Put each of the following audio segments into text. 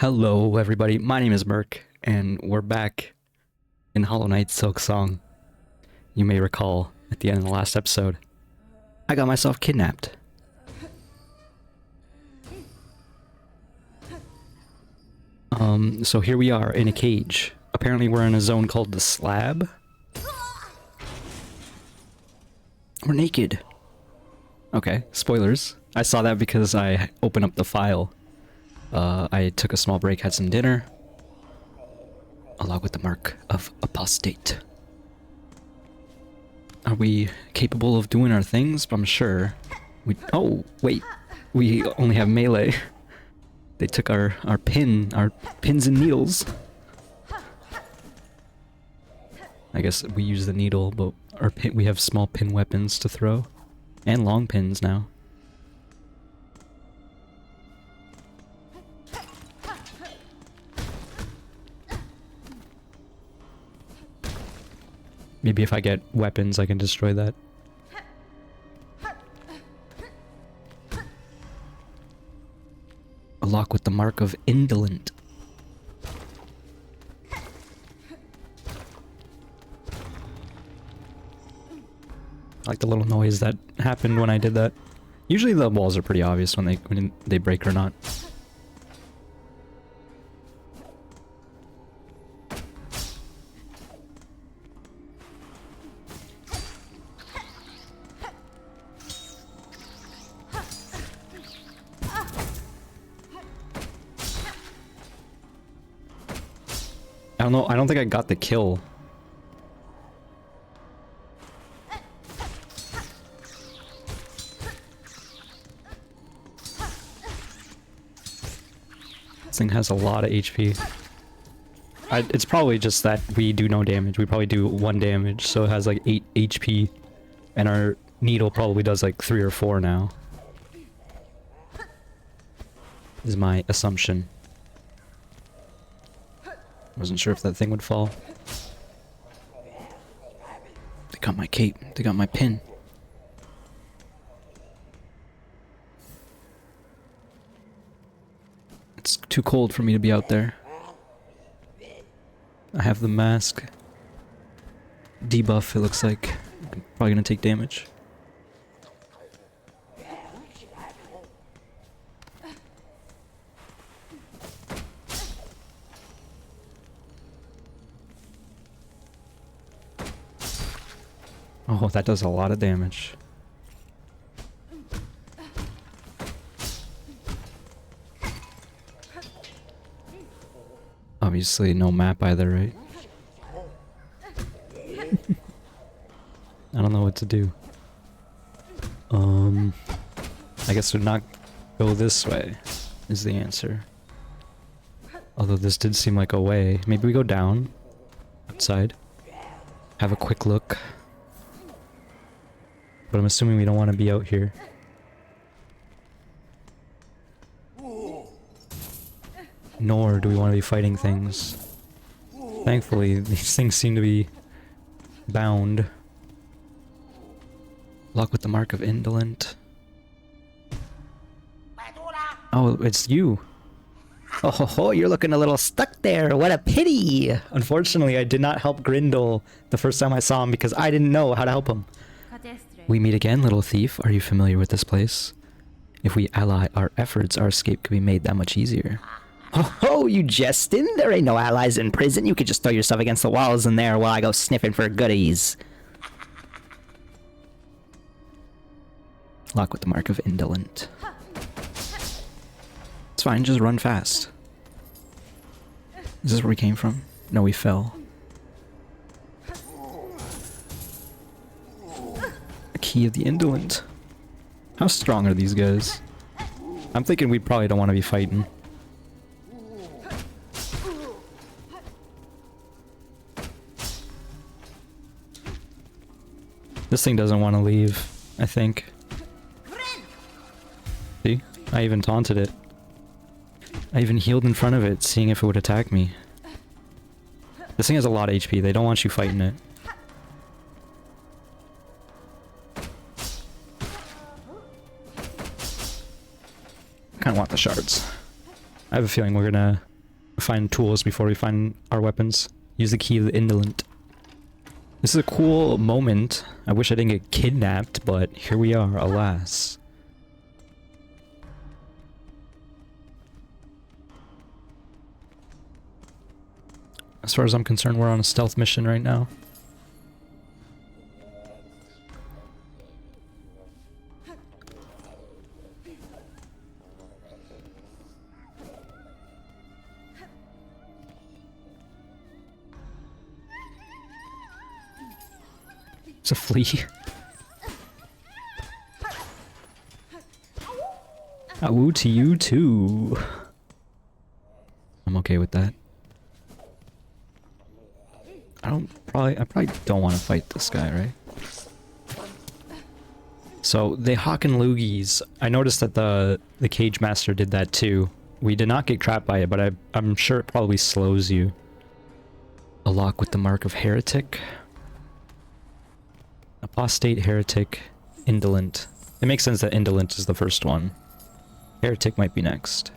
Hello everybody, my name is Merc, and we're back in Hollow Knight Silksong. You may recall, at the end of the last episode, I got myself kidnapped. So here we are in a cage. Apparently we're in a zone called the SLAB. We're naked. Okay, spoilers. I saw that because I opened up the file. I took a small break, had some dinner, along with the mark of apostate. Are we capable of doing our things? I'm sure. Oh, wait. We only have melee. They took our pins and needles. I guess we use the needle, but we have small pin weapons to throw. And long pins now. Maybe if I get weapons, I can destroy that. A lock with the mark of indolent. I like the little noise that happened when I did that. Usually the walls are pretty obvious when they break or not. I don't know, I don't think I got the kill. This thing has a lot of HP. It's probably just that we do no damage. We probably do 1 damage, so it has like 8 HP. And our needle probably does like 3 or 4 now. Is my assumption. Wasn't sure if that thing would fall. They got my cape. They got my pin. It's too cold for me to be out there. I have the mask. Debuff, it looks like. I'm probably gonna take damage. Oh, that does a lot of damage. Obviously no map either, right? I don't know what to do. I guess we'd not go this way, is the answer. Although this did seem like a way. Maybe we go down, outside, have a quick look. But I'm assuming we don't want to be out here. Nor do we want to be fighting things. Thankfully, these things seem to be bound. Lock with the mark of indolent. Oh, it's you. Oh ho ho, you're looking a little stuck there. What a pity. Unfortunately, I did not help Grindel the first time I saw him because I didn't know how to help him. We meet again, little thief. Are you familiar with this place? If we ally our efforts, our escape could be made that much easier. Ho ho, you jesting? There ain't no allies in prison. You could just throw yourself against the walls in there while I go sniffing for goodies. Lock with the mark of indolent. It's fine, just run fast. Is this where we came from? No, we fell. Key of the indolent. How strong are these guys? I'm thinking we probably don't want to be fighting. This thing doesn't want to leave, I think. See? I even taunted it. I even healed in front of it, seeing if it would attack me. This thing has a lot of HP. They don't want you fighting it. I kind of want the shards. I have a feeling we're gonna find tools before we find our weapons. Use the key of the indolent. This is a cool moment. I wish I didn't get kidnapped, but here we are, alas. As far as I'm concerned, we're on a stealth mission right now. It's a flea. A woo to you too. I'm okay with that. I probably don't want to fight this guy, right? So they hawk and loogies. I noticed that the cage master did that too. We did not get trapped by it, but I'm sure it probably slows you. A lock with the mark of heretic. Apostate, heretic, indolent. It makes sense that indolent is the first one. Heretic might be next.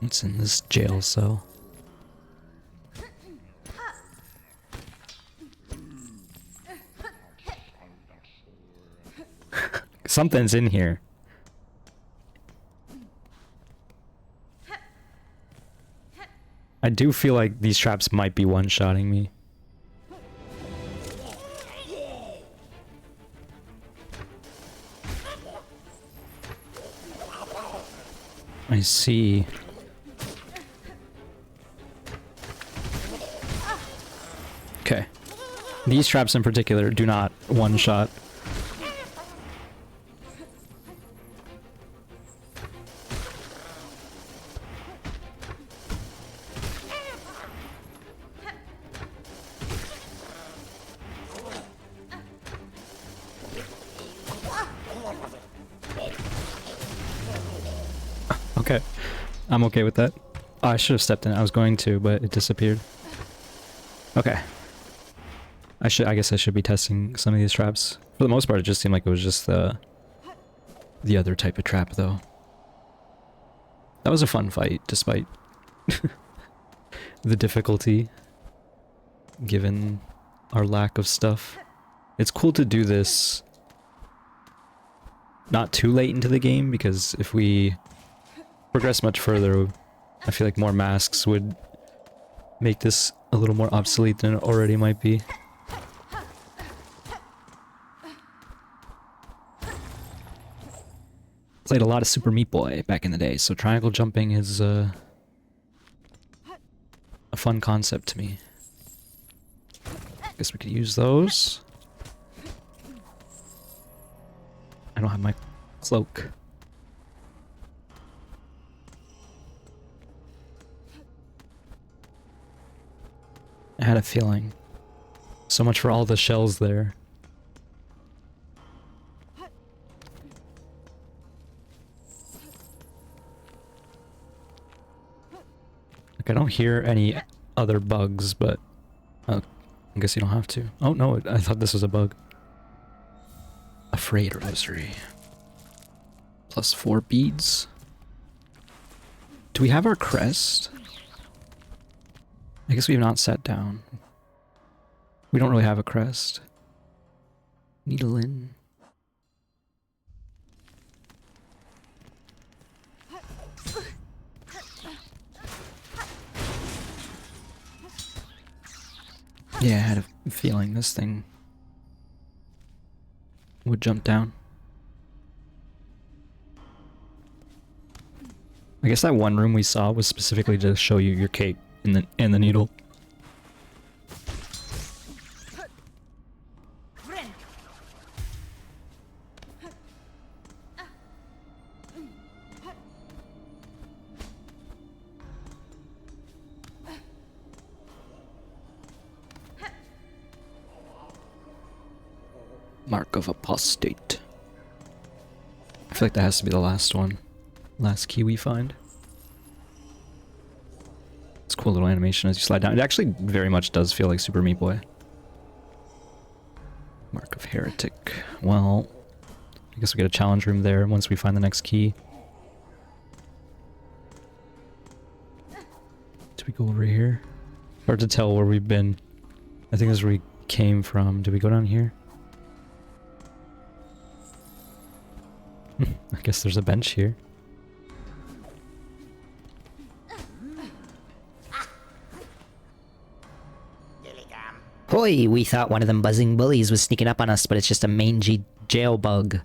What's in this jail cell? Something's in here. I do feel like these traps might be one-shotting me. I see. Okay. These traps in particular do not one-shot. Okay. I'm okay with that. Oh, I should have stepped in. I was going to, but it disappeared. Okay. I guess I should be testing some of these traps. For the most part, it just seemed like it was just the other type of trap, though. That was a fun fight, despite the difficulty, given our lack of stuff. It's cool to do this not too late into the game, because if we progress much further, I feel like more masks would make this a little more obsolete than it already might be. Played a lot of Super Meat Boy back in the day, so triangle jumping is a fun concept to me. Guess we could use those. I don't have my cloak. I had a feeling. So much for all the shells there. Like, I don't hear any other bugs, but I guess you don't have to. Oh no, I thought this was a bug. Afraid rosary. Plus 4 beads. Do we have our crest? I guess we have not sat down. We don't really have a crest. Needle in. Yeah, I had a feeling this thing would jump down. I guess that one room we saw was specifically to show you your cape and the needle. Mark of Apostate. I feel like that has to be the last one. Last key we find. It's a cool little animation as you slide down. It actually very much does feel like Super Meat Boy. Mark of Heretic. Well, I guess we get a challenge room there once we find the next key. Did we go over here? Hard to tell where we've been. I think this is where we came from. Did we go down here? I guess there's a bench here. Hoy, we thought one of them buzzing bullies was sneaking up on us, but it's just a mangy jail bug.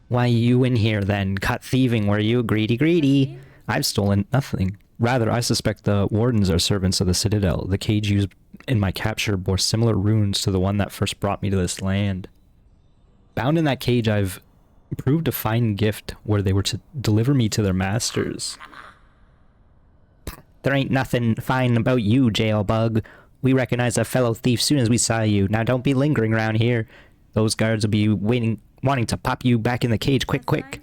Why you in here then? Caught thieving, were you? Greedy. I've stolen nothing. Rather, I suspect the wardens are servants of the Citadel. The cage used in my capture bore similar runes to the one that first brought me to this land. Bound in that cage, I've proved a fine gift where they were to deliver me to their masters. There ain't nothing fine about you, jail bug. We recognized a fellow thief soon as we saw you. Now don't be lingering around here. Those guards will be wanting to pop you back in the cage quick.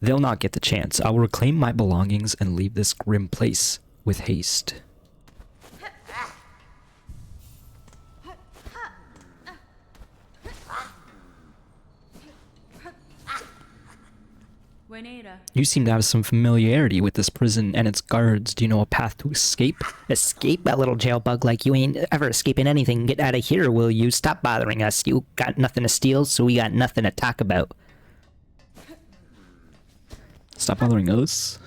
They'll not get the chance. I will reclaim my belongings and leave this grim place with haste. You seem to have some familiarity with this prison and its guards. Do you know a path to escape? Escape, a little jail bug like you ain't ever escaping anything. Get out of here, will you? Stop bothering us. You got nothing to steal, so we got nothing to talk about. Stop bothering us.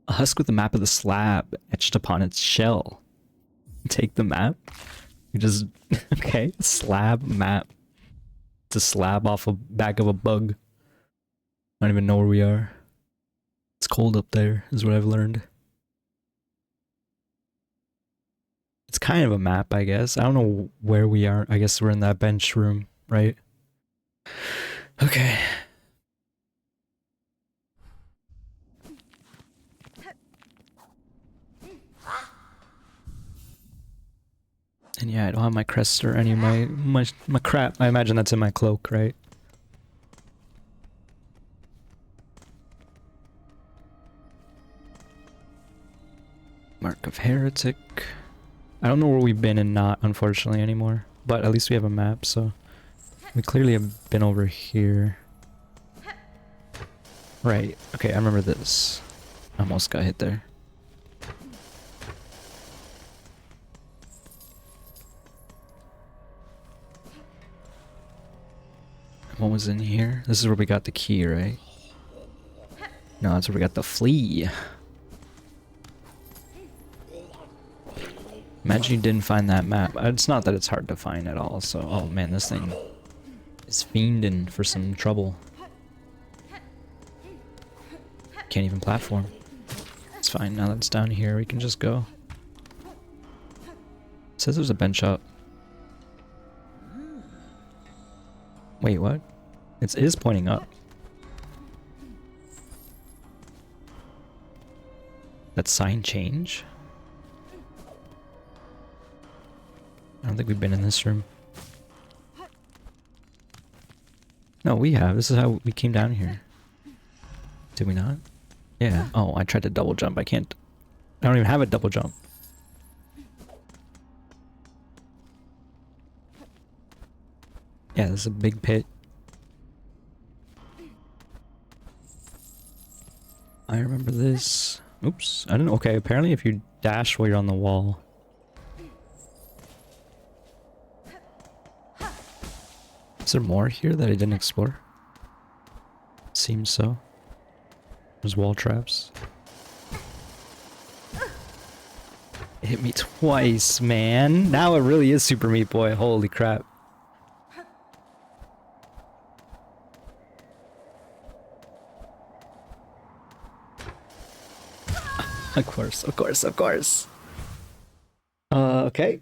A husk with a map of the slab etched upon its shell. Take the map? You just... okay, slab map. It's a slab off the back of a bug. I don't even know where we are. It's cold up there, is what I've learned. It's kind of a map, I guess. I don't know where we are. I guess we're in that bench room, right? Okay. And yeah, I don't have my crest or any of my crap. I imagine that's in my cloak, right? Mark of Heretic. I don't know where we've been and not, unfortunately, anymore. But at least we have a map, so... we clearly have been over here. Right. Okay, I remember this. Almost got hit there. What was in here? This is where we got the key, right? No, that's where we got the flea. Imagine you didn't find that map. It's not that it's hard to find at all, so... oh man, this thing is fiending for some trouble. Can't even platform. It's fine, now that it's down here, we can just go. It says there's a bench up. Wait, what? It is pointing up. That sign change? I don't think we've been in this room. No, we have. This is how we came down here. Did we not? Yeah. Oh, I tried to double jump. I can't. I don't even have a double jump. Yeah, this is a big pit. I remember this. Oops. I don't know. Okay, apparently if you dash while you're on the wall. Is there more here that I didn't explore? Seems so. There's wall traps. It hit me twice, man. Now it really is Super Meat Boy. Holy crap. Of course, of course, of course. Okay.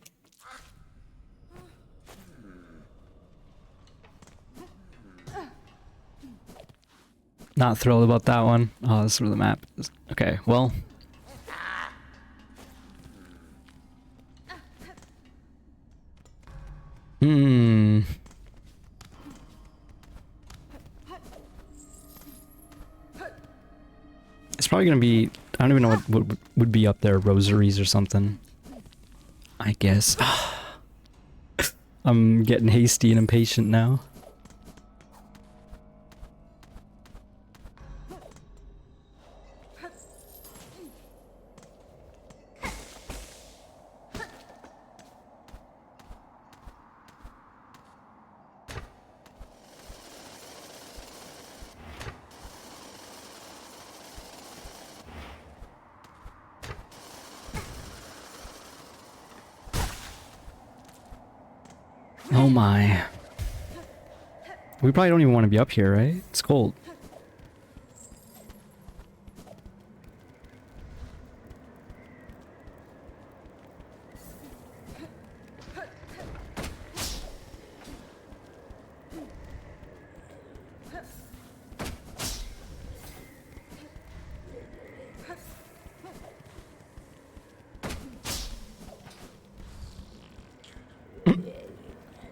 Not thrilled about that one. Oh, this is where the map is. Okay, well. It's probably gonna be... I don't even know what would be up there. Rosaries or something. I guess. I'm getting hasty and impatient now. Oh my. We probably don't even want to be up here, right? It's cold.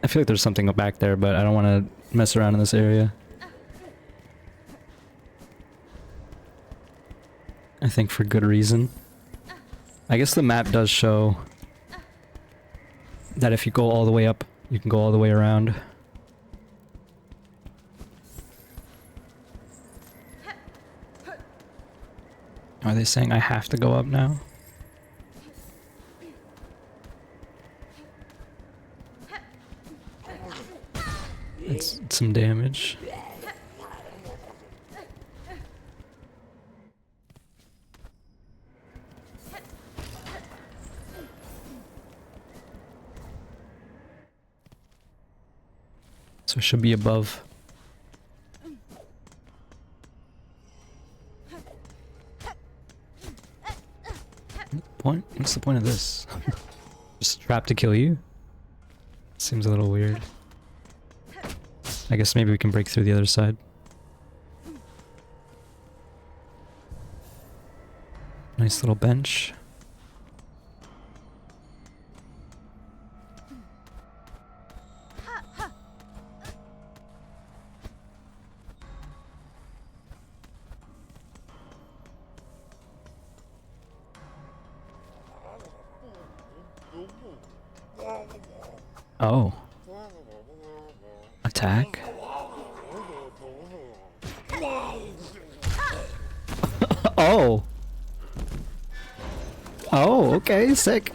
I feel like there's something back there, but I don't want to mess around in this area. I think for good reason. I guess the map does show that if you go all the way up, you can go all the way around. Are they saying I have to go up now? It's some damage. So it should be above. Point? What's the point of this? Just trap to kill you? Seems a little weird. I guess maybe we can break through the other side. Nice little bench. Oh. Attack? Oh! Oh, okay, sick.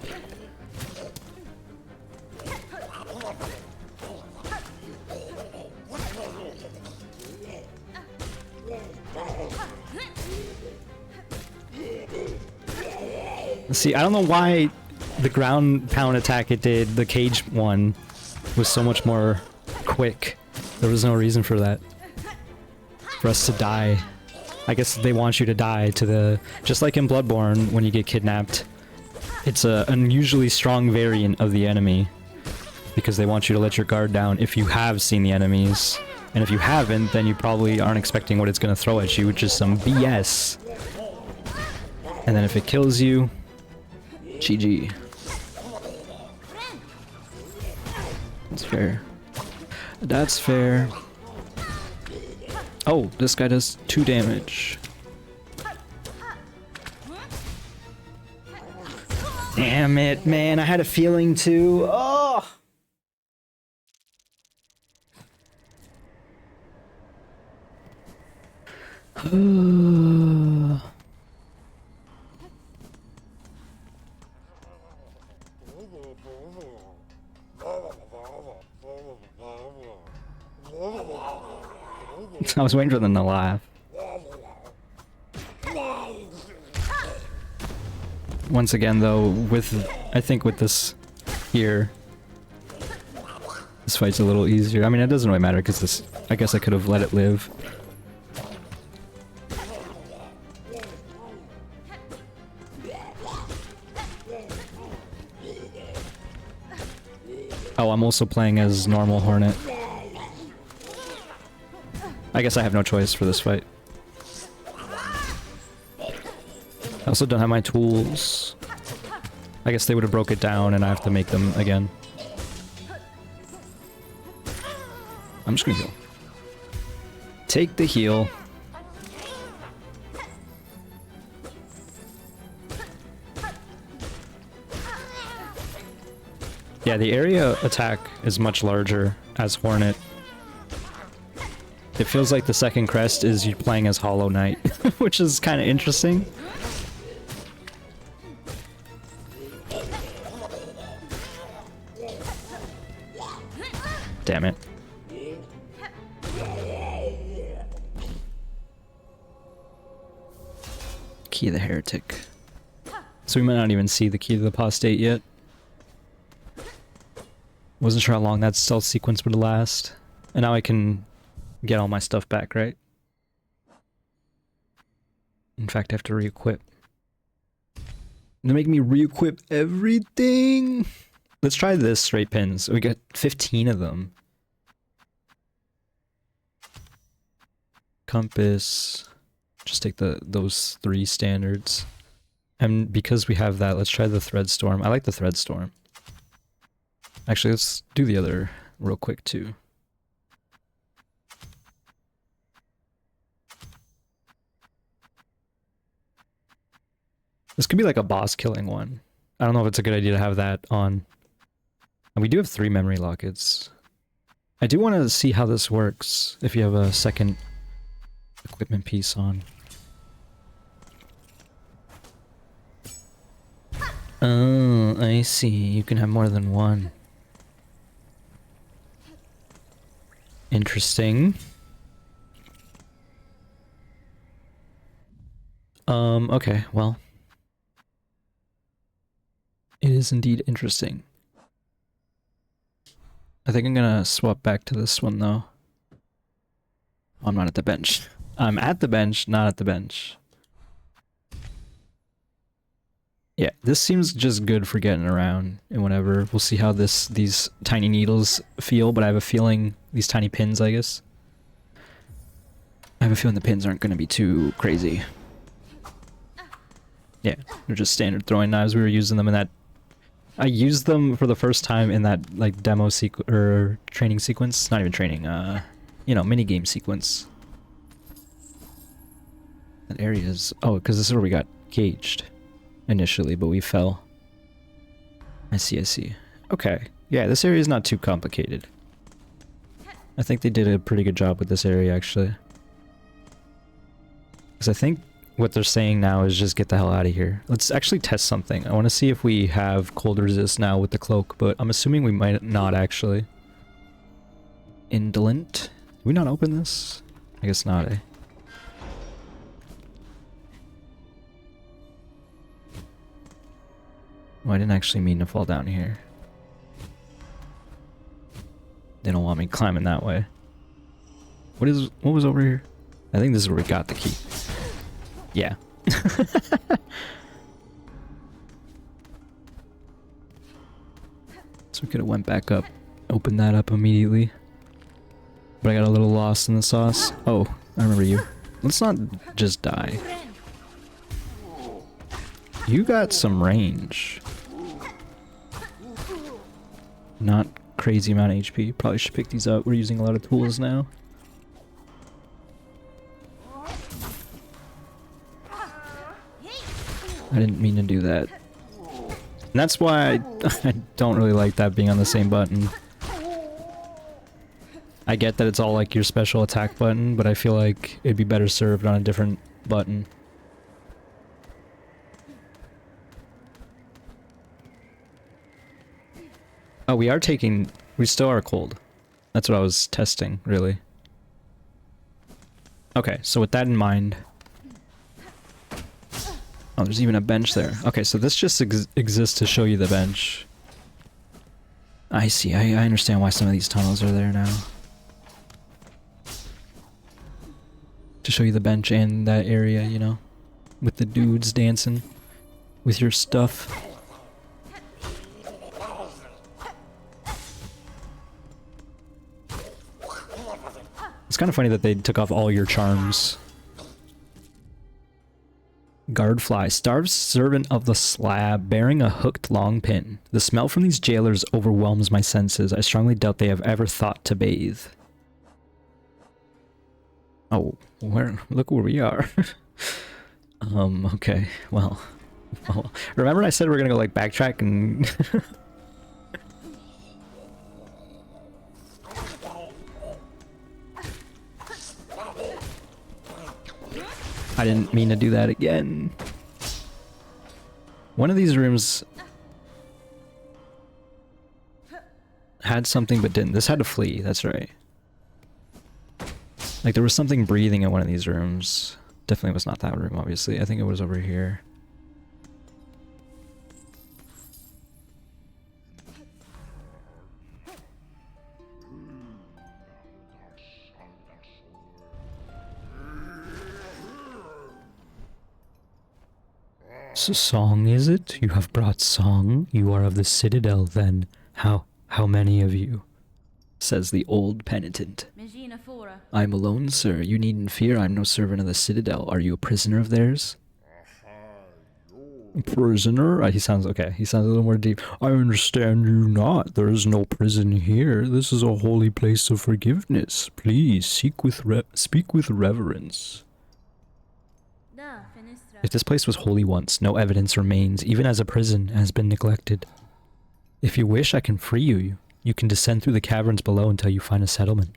See, I don't know why the ground pound attack it did, the cage one, was so much more quick. There was no reason for that. For us to die. I guess they want you to die to the... Just like in Bloodborne, when you get kidnapped, it's an unusually strong variant of the enemy. Because they want you to let your guard down if you have seen the enemies. And if you haven't, then you probably aren't expecting what it's going to throw at you, which is some BS. And then if it kills you... GG. That's fair. That's fair. Oh, this guy does 2 damage. Damn it, man. I had a feeling too. Oh! I was waiting for them to laugh. Once again, though, I think with this here, this fight's a little easier. I mean, it doesn't really matter because this. I guess I could have let it live. Oh, I'm also playing as normal Hornet. I guess I have no choice for this fight. I also don't have my tools. I guess they would have broke it down and I have to make them again. I'm just gonna heal. Take the heal. Yeah, the area attack is much larger as Hornet. It feels like the second crest is you playing as Hollow Knight, which is kind of interesting. Damn it. Key of the Heretic. So we might not even see the Key of the Apostate yet. Wasn't sure how long that stealth sequence would last. And now I can get all my stuff back, right? In fact, I have to re-equip. They're making me re-equip everything! Let's try this straight pins. We got 15 of them. Compass. Just take those 3 standards. And because we have that, let's try the Thread Storm. I like the Thread Storm. Actually, let's do the other real quick too. This could be like a boss killing one. I don't know if it's a good idea to have that on. And we do have 3 memory lockets. I do want to see how this works if you have a second equipment piece on. Oh, I see. You can have more than one. Interesting. Okay, well. It is indeed interesting. I think I'm gonna swap back to this one though. Oh, I'm not at the bench. I'm at the bench, not at the bench. Yeah, this seems just good for getting around and whatever. We'll see how these tiny needles feel, but I have a feeling these tiny pins, I guess. I have a feeling the pins aren't gonna be too crazy. Yeah, they're just standard throwing knives. We were using them in that. I used them for the first time in that like demo or training sequence. Not even training. You know, mini game sequence. That area is oh, because this is where we got caged initially, but we fell. I see. I see. Okay. Yeah, this area is not too complicated. I think they did a pretty good job with this area actually. Because I think what they're saying now is just get the hell out of here. Let's actually test something. I want to see if we have cold resist now with the cloak, but I'm assuming we might not actually. Indolent? Did we not open this? I guess not, eh? Oh, I didn't actually mean to fall down here. They don't want me climbing that way. What was over here? I think this is where we got the key. Yeah. So we could have went back up, opened that up immediately. But I got a little lost in the sauce. Oh, I remember you. Let's not just die. You got some range. Not crazy amount of HP. Probably should pick these up. We're using a lot of tools now. I didn't mean to do that. And that's why I don't really like that being on the same button. I get that it's all like your special attack button, but I feel like it'd be better served on a different button. Oh, we still are cold. That's what I was testing, really. Okay, so with that in mind... Oh, there's even a bench there. Okay, so this just exists to show you the bench. I see. I understand why some of these tunnels are there now. To show you the bench and that area, you know? With the dudes dancing. With your stuff. It's kind of funny that they took off all your charms. Guardfly, starved servant of the SLAB, bearing a hooked long pin. The smell from these jailers overwhelms my senses. I strongly doubt they have ever thought to bathe. Oh, look where we are. Okay, well, remember I said we're gonna go like backtrack and... I didn't mean to do that again. One of these rooms had something but didn't. This had to flee, that's right. Like there was something breathing in one of these rooms. Definitely was not that room, obviously. I think it was over here. Song, is it? You have brought song? You are of the Citadel, then. How many of you? Says the old penitent. I'm alone, sir. You needn't fear. I'm no servant of the Citadel. Are you a prisoner of theirs? Prisoner? He sounds okay. He sounds a little more deep. I understand you not. There is no prison here. This is a holy place of forgiveness. Please speak with reverence. If this place was holy once, no evidence remains, even as a prison has been neglected. If you wish, I can free you. You can descend through the caverns below until you find a settlement.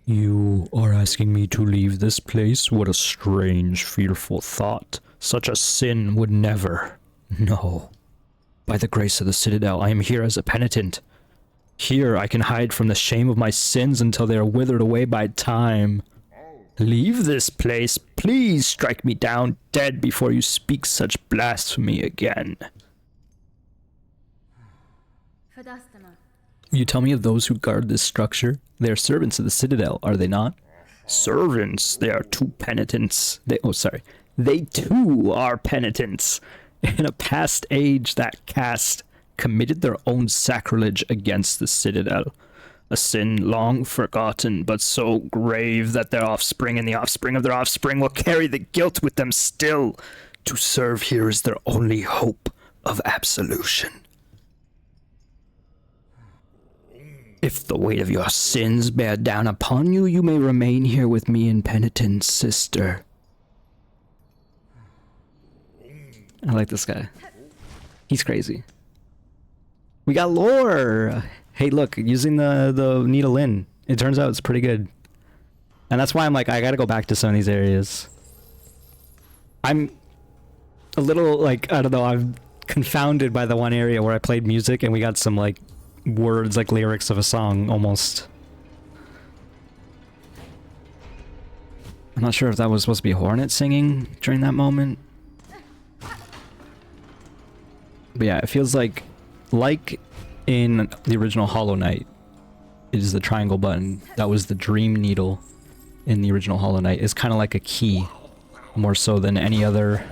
You are asking me to leave this place? What a strange, fearful thought. Such a sin would never. No. By the grace of the Citadel, I am here as a penitent. Here I can hide from the shame of my sins until they are withered away by time. Leave this place. Please strike me down dead before you speak such blasphemy again. You tell me of those who guard this structure? They are servants of the Citadel, are they not? Servants? They are two penitents. They too are penitents. In a past age, that caste committed their own sacrilege against the Citadel. A sin long forgotten, but so grave that their offspring and the offspring of their offspring will carry the guilt with them still. To serve here is their only hope of absolution. If the weight of your sins bear down upon you, you may remain here with me in penitence, sister. I like this guy. He's crazy. We got lore! Hey, look, using the needle in. It turns out it's pretty good. And that's why I'm like, I gotta go back to some of these areas. I'm a little, like, I don't know, I'm confounded by the one area where I played music and we got some, like, words, like lyrics of a song, almost. I'm not sure if that was supposed to be Hornet singing during that moment. But yeah, it feels like in the original Hollow Knight, it is the triangle button. That was the Dream Needle in the original Hollow Knight. It's kind of like a key, more so than any other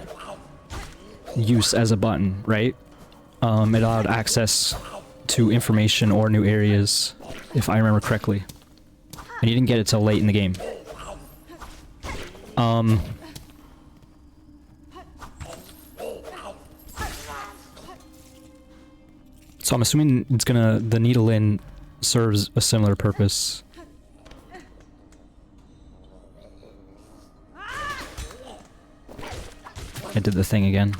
use as a button, right? It allowed access to information or new areas, if I remember correctly. And you didn't get it till late in the game. So I'm assuming it's gonna, the needle in serves a similar purpose. I did the thing again.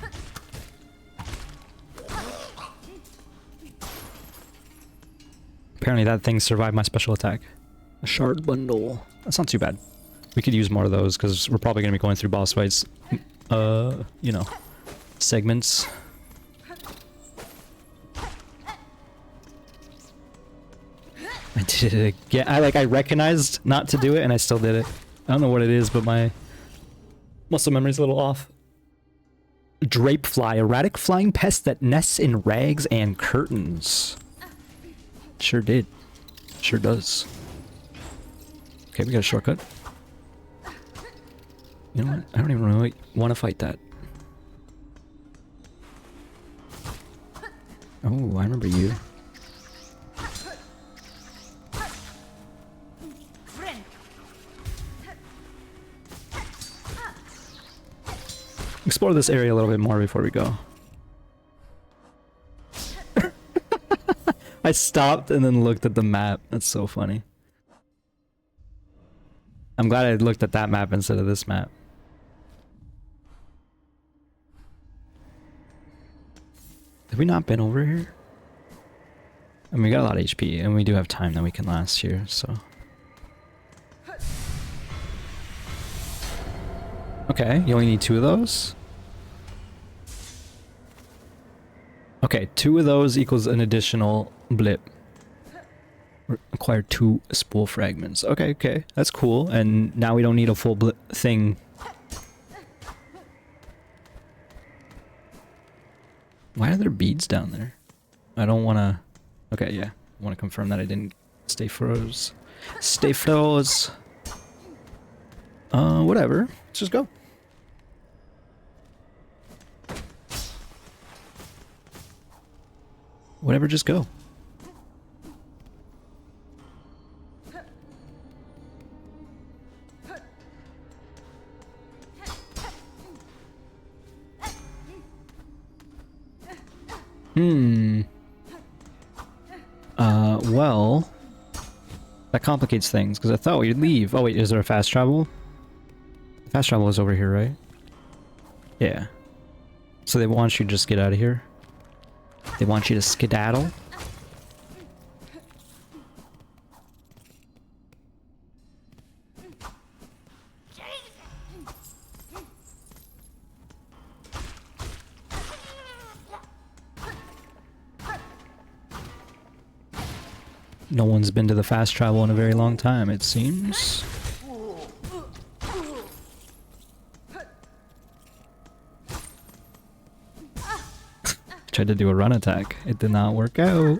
Apparently that thing survived my special attack. A shard bundle. That's not too bad. We could use more of those because we're probably gonna be going through boss fights. You know, segments. I did it again. I recognized not to do it and I still did it. I don't know what it is, but my muscle memory's a little off. Drapefly, erratic flying pest that nests in rags and curtains. Sure did. Sure does. Okay, we got a shortcut. You know what? I don't even really want to fight that. Oh, I remember you. Explore this area a little bit more before we go. I stopped and then looked at the map. That's so funny. I'm glad I looked at that map instead of this map. Have we not been over here? I mean, we got a lot of HP and we do have time that we can last here, so. Okay, you only need 2 of those? Okay, 2 of those equals an additional blip. Acquire 2 spool fragments. Okay, okay, that's cool. And now we don't need a full blip thing. Why are there beads down there? I don't want to... Okay, yeah. I want to confirm that I didn't stay froze. Stay froze. Whatever. Let's just go. Whatever, just go. Well... That complicates things, because I thought we'd leave. Oh wait, is there a fast travel? Fast travel is over here, right? Yeah. So they want you to just get out of here? They want you to skedaddle? No one's been to the fast travel in a very long time, it seems. Tried to do a run attack. It did not work out.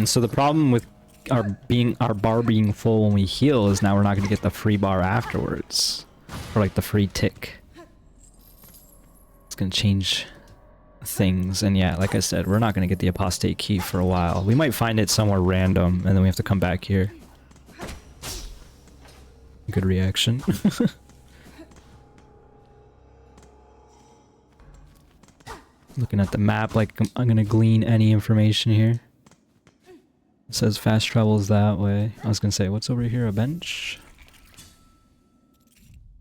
So the problem with our bar being full when we heal is now we're not going to get the free bar afterwards. Or like the free tick. It's going to change things, and yeah, like I said, we're not going to get the apostate key for a while. We might find it somewhere random, and then we have to come back here. Good reaction. Looking at the map like I'm going to glean any information here. It says fast travel is that way. I was going to say, what's over here? A bench?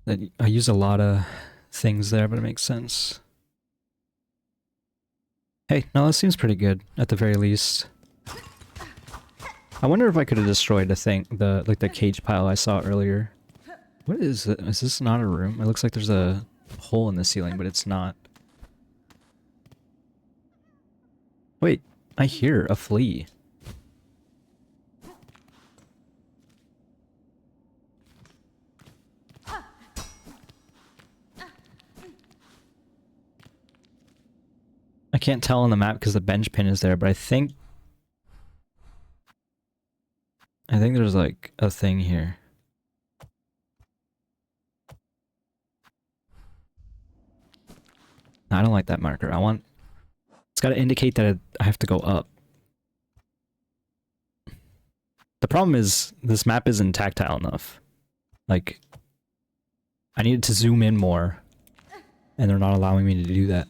I use a lot of things there, but it makes sense. Hey, no, that seems pretty good, at the very least. I wonder if I could have destroyed the cage pile I saw earlier. What is it? Is this not a room? It looks like there's a hole in the ceiling, but it's not. Wait, I hear a flea. I can't tell on the map because the bench pin is there, but I think there's like a thing here. No, I don't like that marker. It's got to indicate that I have to go up. The problem is this map isn't tactile enough. Like, I needed to zoom in more, and they're not allowing me to do that.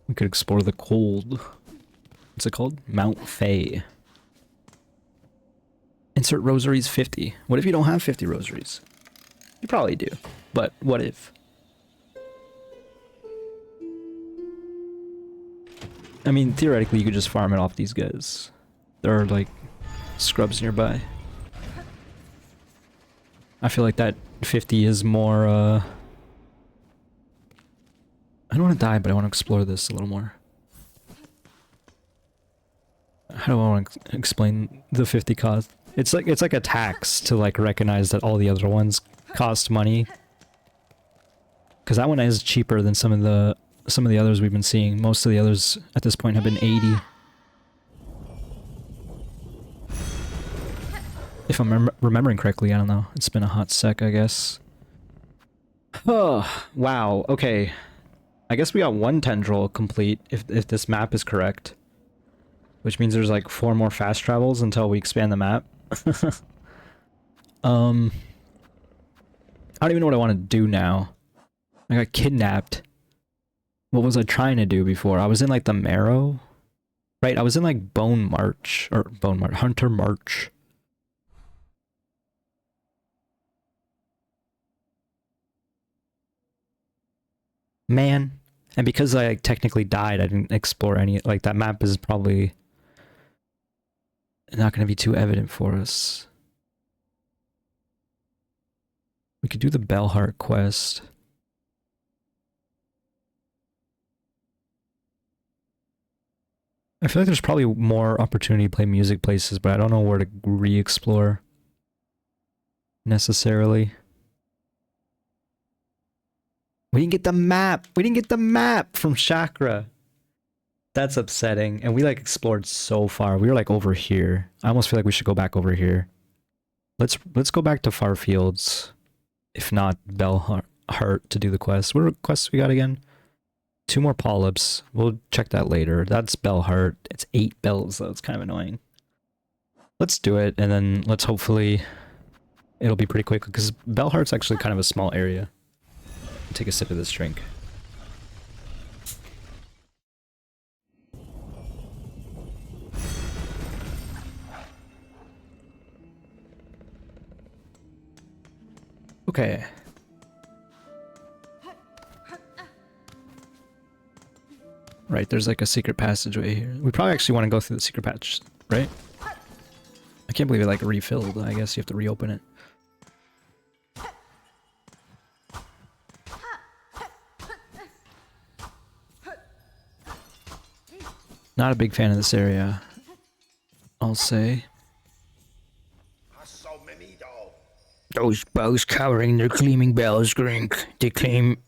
We could explore the cold. What's it called? Mount Fay. Insert rosaries 50. What if you don't have 50 rosaries? You probably do. But what if? I mean, theoretically, you could just farm it off these guys. There are, like, scrubs nearby. I feel like that 50 is more, I don't want to die, but I want to explore this a little more. How do I want to explain the 50 cost? It's like a tax to like recognize that all the other ones cost money. Because that one is cheaper than some of the others we've been seeing. Most of the others at this point have been 80. If I'm remembering correctly, I don't know. It's been a hot sec, I guess. Oh, wow. Okay. I guess we got one tendril complete, if this map is correct. Which means there's like 4 more fast travels until we expand the map. I don't even know what I want to do now. I got kidnapped. What was I trying to do before? I was in like the Marrow? Right, I was in like Hunter March. Man. And because I technically died, I didn't explore any, like that map is probably not going to be too evident for us. We could do the Bellheart quest. I feel like there's probably more opportunity to play music places, but I don't know where to re-explore necessarily. We didn't get the map! We didn't get the map from Chakra! That's upsetting. And we like explored so far. We were like over here. I almost feel like we should go back over here. Let's go back to Farfields. If not Bellheart to do the quest. What are the quests we got again? 2 more polyps. We'll check that later. That's Bellheart. It's 8 bells though. It's kind of annoying. Let's do it and then let's hopefully it'll be pretty quick because Bellheart's actually kind of a small area. Take a sip of this drink. Okay. Right, there's like a secret passageway here. We probably actually want to go through the secret patch, right? I can't believe it like refilled. I guess you have to reopen it. Not a big fan of this area, I'll say. Those bugs cowering their gleaming bells drink. They claim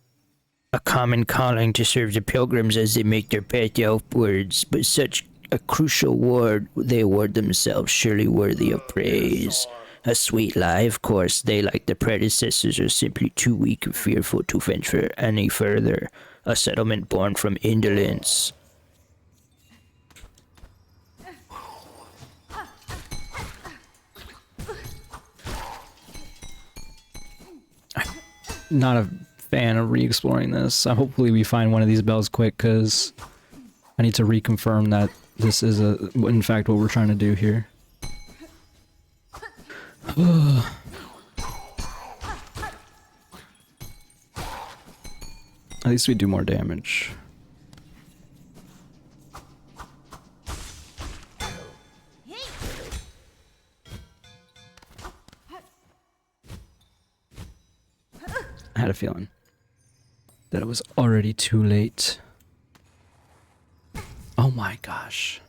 a common calling to serve the pilgrims as they make their path upwards, but such a crucial ward they award themselves, surely worthy of praise. A sweet lie, of course. They, like their predecessors, are simply too weak and fearful to venture any further. A settlement born from indolence. Not a fan of re-exploring this. Hopefully we find one of these bells quick, because I need to reconfirm that this is in fact what we're trying to do here. At least we do more damage. I had a feeling that it was already too late. Oh my gosh.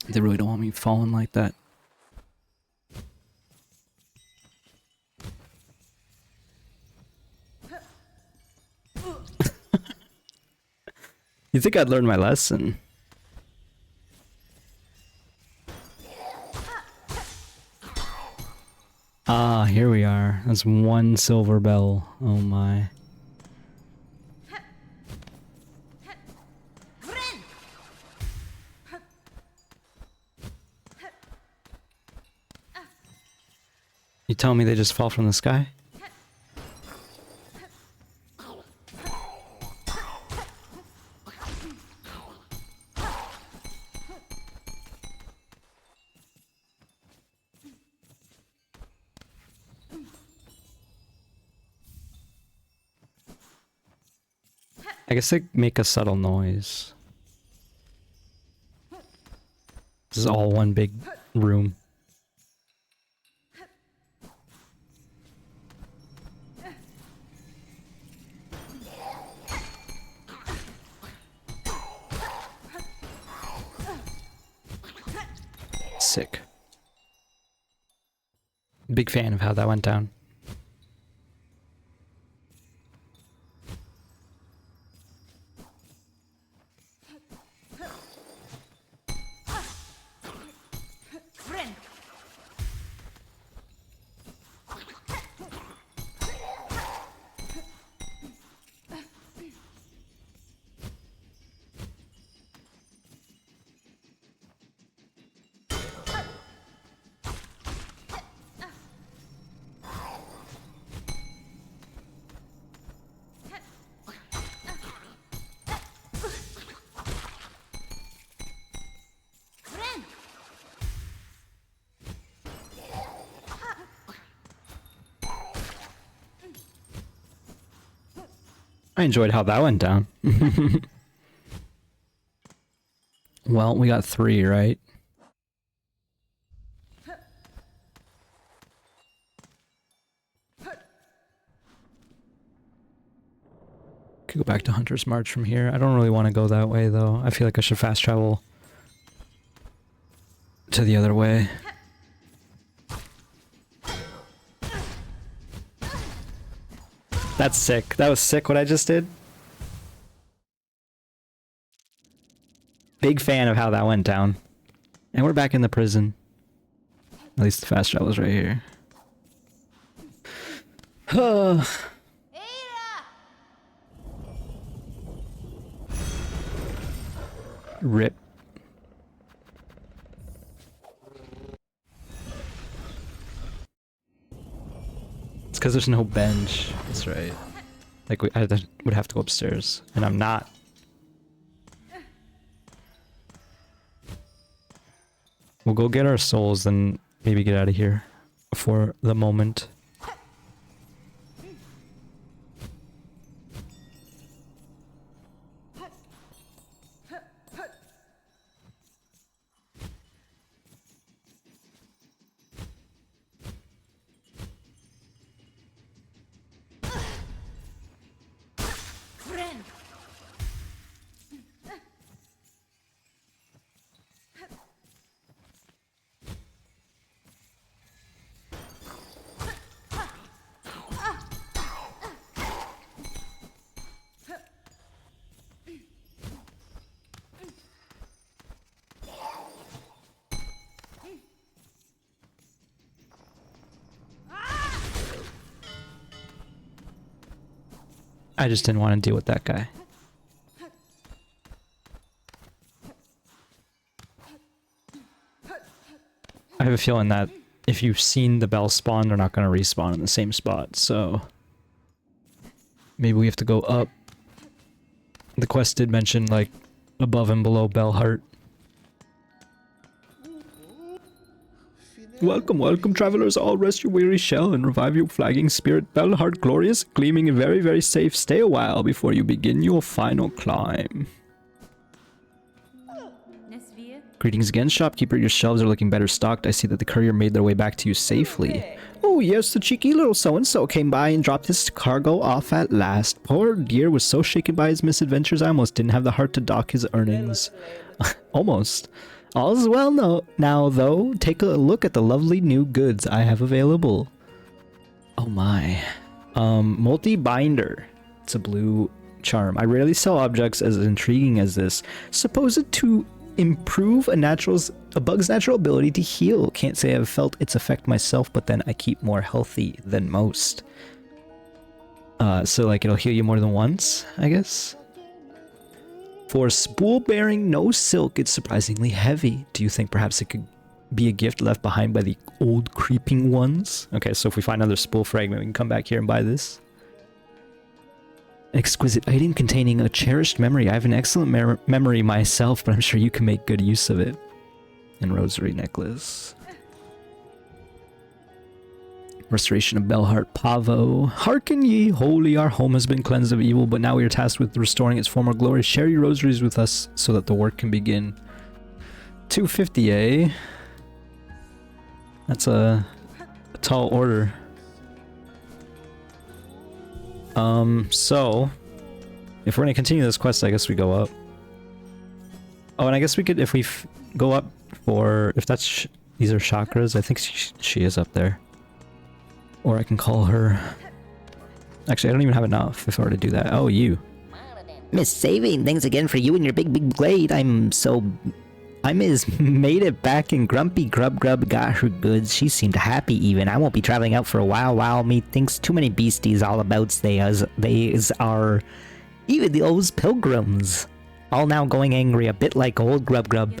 They really don't want me falling like that. You think I'd learn my lesson? Ah, here we are. That's 1 silver bell. Oh my. You telling me they just fall from the sky? I guess they make a subtle noise. This is all one big room. Sick. Big fan of how that went down. I enjoyed how that went down. Well, we got 3, right? Could go back to Hunter's March from here. I don't really want to go that way, though. I feel like I should fast travel to the other way. That's sick. That was sick what I just did. Big fan of how that went down. And we're back in the prison. At least the fast travel's right here. Rip. It's because there's no bench. That's right. Like, I would have to go upstairs. And I'm not. We'll go get our souls, then maybe get out of here for the moment. I just didn't want to deal with that guy. I have a feeling that if you've seen the bell spawn, they're not going to respawn in the same spot, so maybe we have to go up. The quest did mention, like, above and below Bellheart. Welcome, welcome, travelers. All rest your weary shell and revive your flagging spirit. Bellheart glorious, gleaming and very, very safe. Stay a while before you begin your final climb. Greetings again, shopkeeper. Your shelves are looking better stocked. I see that the courier made their way back to you safely. Oh yes, the cheeky little so-and-so came by and dropped his cargo off at last. Poor dear was so shaken by his misadventures I almost didn't have the heart to dock his earnings. Almost. All's well now, though. Take a look at the lovely new goods I have available. Oh my. Multi-binder. It's a blue charm. I rarely sell objects as intriguing as this. Supposed to improve a bug's natural ability to heal. Can't say I've felt its effect myself, but then I keep more healthy than most. So like it'll heal you more than once, I guess? For a spool bearing no silk, it's surprisingly heavy. Do you think perhaps it could be a gift left behind by the old creeping ones? Okay, so if we find another spool fragment, we can come back here and buy this. An exquisite item containing a cherished memory. I have an excellent memory myself, but I'm sure you can make good use of it. And rosary necklace. Restoration of Bellheart Pavo. Hearken ye, holy, our home has been cleansed of evil, but now we are tasked with restoring its former glory. Share your rosaries with us so that the work can begin. 250, eh? That's a tall order. So if we're gonna continue this quest, I guess we go up. Oh, and I guess we could, if we go up for, if that's, these are chakras, I think she is up there. Or I can call her. Actually, I don't even have enough if I were to do that. Oh, you. Miss Saving, thanks again for you and your big blade. I made it back and Grumpy Grub got her goods. She seemed happy even. I won't be traveling out for a while. Methinks too many beasties all abouts they are. Even those pilgrims. All now going angry, a bit like old Grub.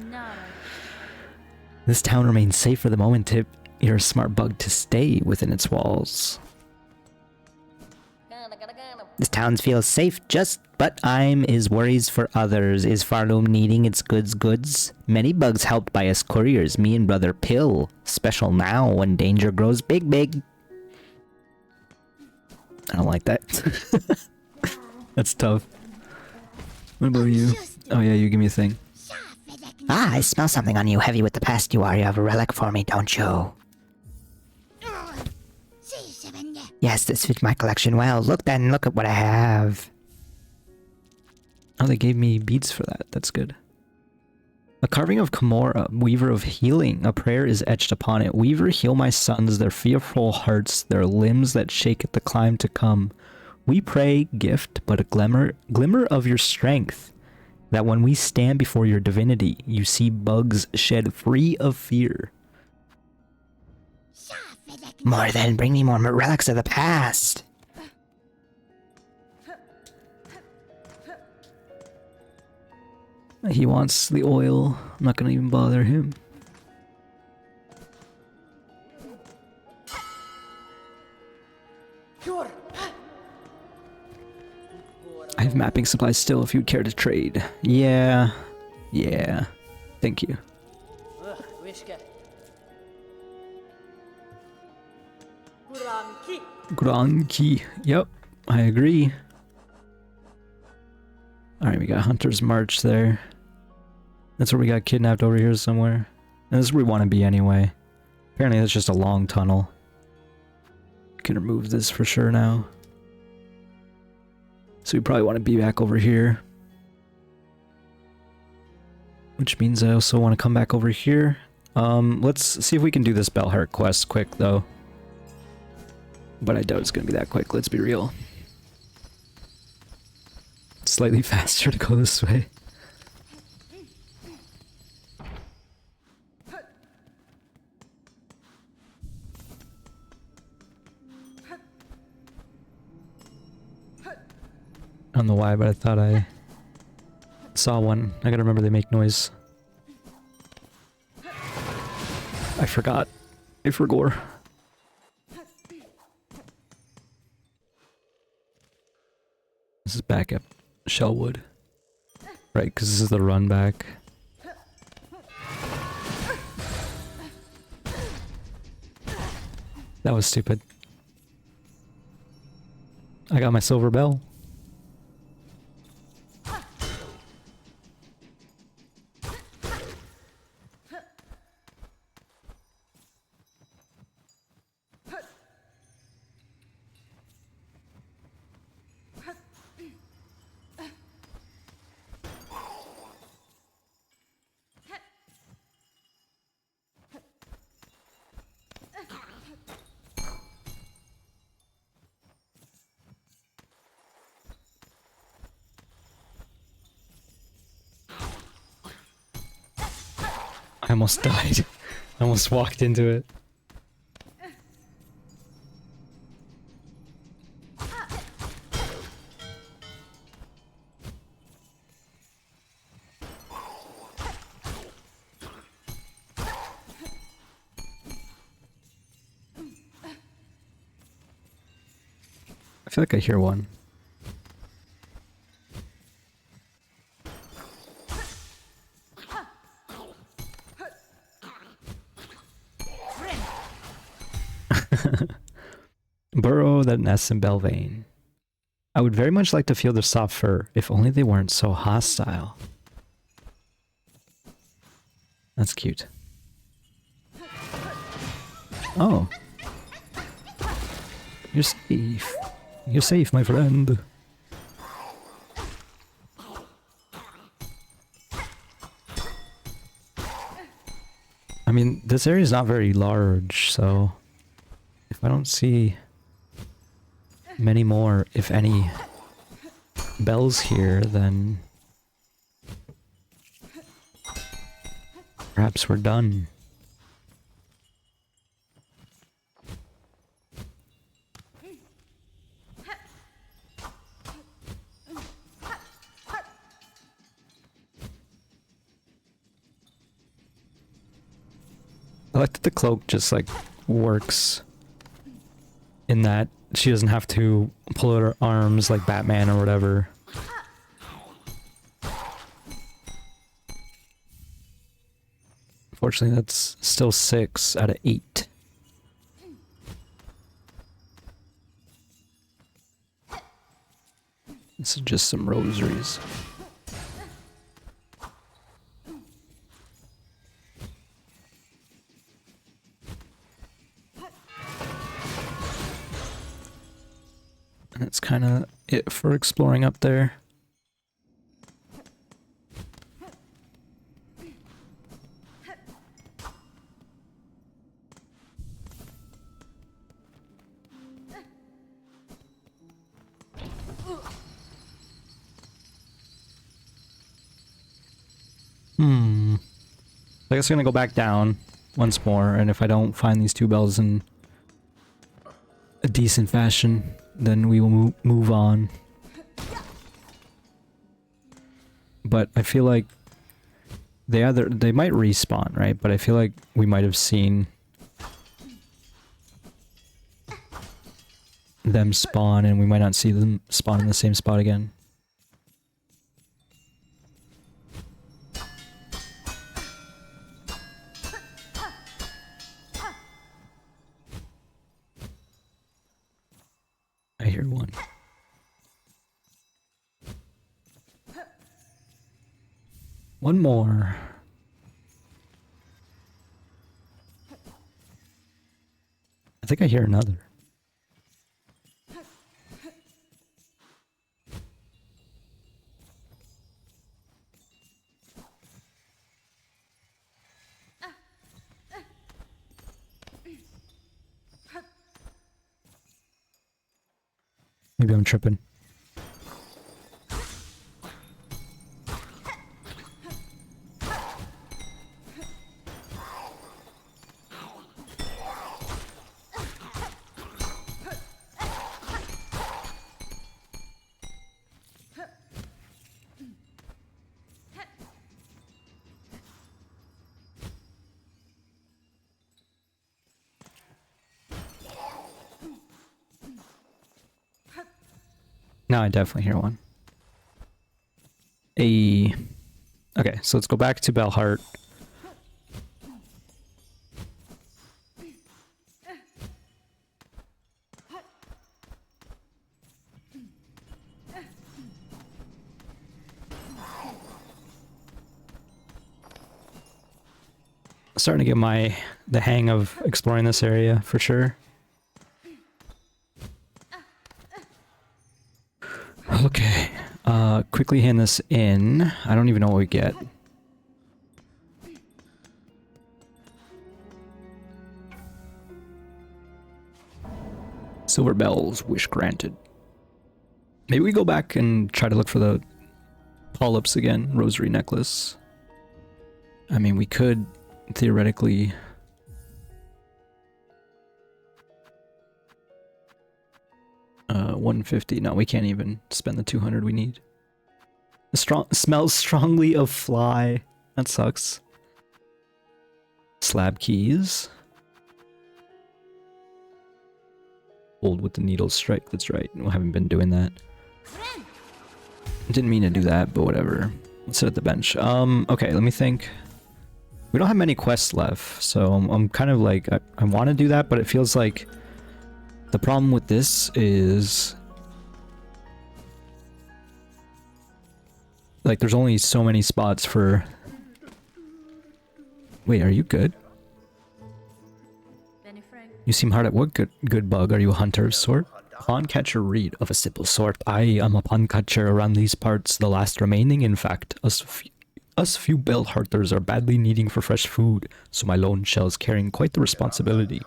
This town remains safe for the moment, Tip. You're a smart bug to stay within its walls. This town feels safe but I'm is worries for others. Is Farloom needing its goods? Many bugs helped by us couriers, me and brother Pill. Special now when danger grows big. I don't like that. That's tough. What about you? Oh yeah, you give me a thing. Ah, I smell something on you. Heavy with the past you are. You have a relic for me, don't you? Yes, this fits my collection well. Look then, look at what I have. Oh, they gave me beads for that. That's good. A carving of Kimura, weaver of healing. A prayer is etched upon it. Weaver, heal my sons, their fearful hearts, their limbs that shake at the climb to come. We pray, gift, but a glimmer of your strength, that when we stand before your divinity, you see bugs shed free of fear. More then, bring me more relics of the past. He wants the oil. I'm not gonna even bother him. I have mapping supplies still if you'd care to trade. Yeah. Yeah. Thank you. Granki. Yep. I agree. Alright, we got Hunter's March there. That's where we got kidnapped over here somewhere. And this is where we want to be anyway. Apparently that's just a long tunnel. Can remove this for sure now. So we probably want to be back over here. Which means I also want to come back over here. Let's see if we can do this Bellheart quest quick though. But I doubt it's going to be that quick, let's be real. It's slightly faster to go this way. I don't know why, but I thought I saw one. I gotta remember they make noise. I forgot. I forgot. This is back at Shellwood. Right, because this is the run back. That was stupid. I got my silver bell. I almost died. I almost walked into it. I feel like I hear one. Burrow that nests in Belvane. I would very much like to feel their soft fur, if only they weren't so hostile. That's cute. Oh. You're safe. You're safe, my friend. I mean, this area is not very large, so if I don't see many more, if any, bells here, then perhaps we're done. I like that the cloak just like works in that she doesn't have to pull out her arms like Batman or whatever. Unfortunately, that's still 6 out of 8. It's just some rosaries. And that's kind of it for exploring up there. I guess I'm gonna go back down once more, and if I don't find these two bells in a decent fashion, then we will move on. But I feel like they might respawn, right? But I feel like we might have seen them spawn, and we might not see them spawn in the same spot again. I hear one. One more. I think I hear another. Maybe I'm tripping. No, I definitely hear one. Okay, so let's go back to Bellheart. Starting to get the hang of exploring this area for sure. Okay, quickly hand this in. I don't even know what we get. Silver bells, wish granted. Maybe we go back and try to look for the polyps again, rosary necklace. I mean, we could theoretically... 150. No, we can't even spend the 200 we need. It smells strongly of fly. That sucks. SLAB keys. Hold with the needle strike. That's right. We haven't been doing that. Didn't mean to do that, but whatever. Let's sit at the bench. Okay, let me think. We don't have many quests left, so I'm kind of like... I want to do that, but it feels like... The problem with this is... Like, there's only so many spots for... Wait, are you good? You seem hard at work, good bug. Are you a hunter of sort? Pawn catcher reed of a simple sort. I am a pawn catcher around these parts, the last remaining, in fact. Us few bell hunters are badly needing for fresh food, so my lone shell is carrying quite the responsibility.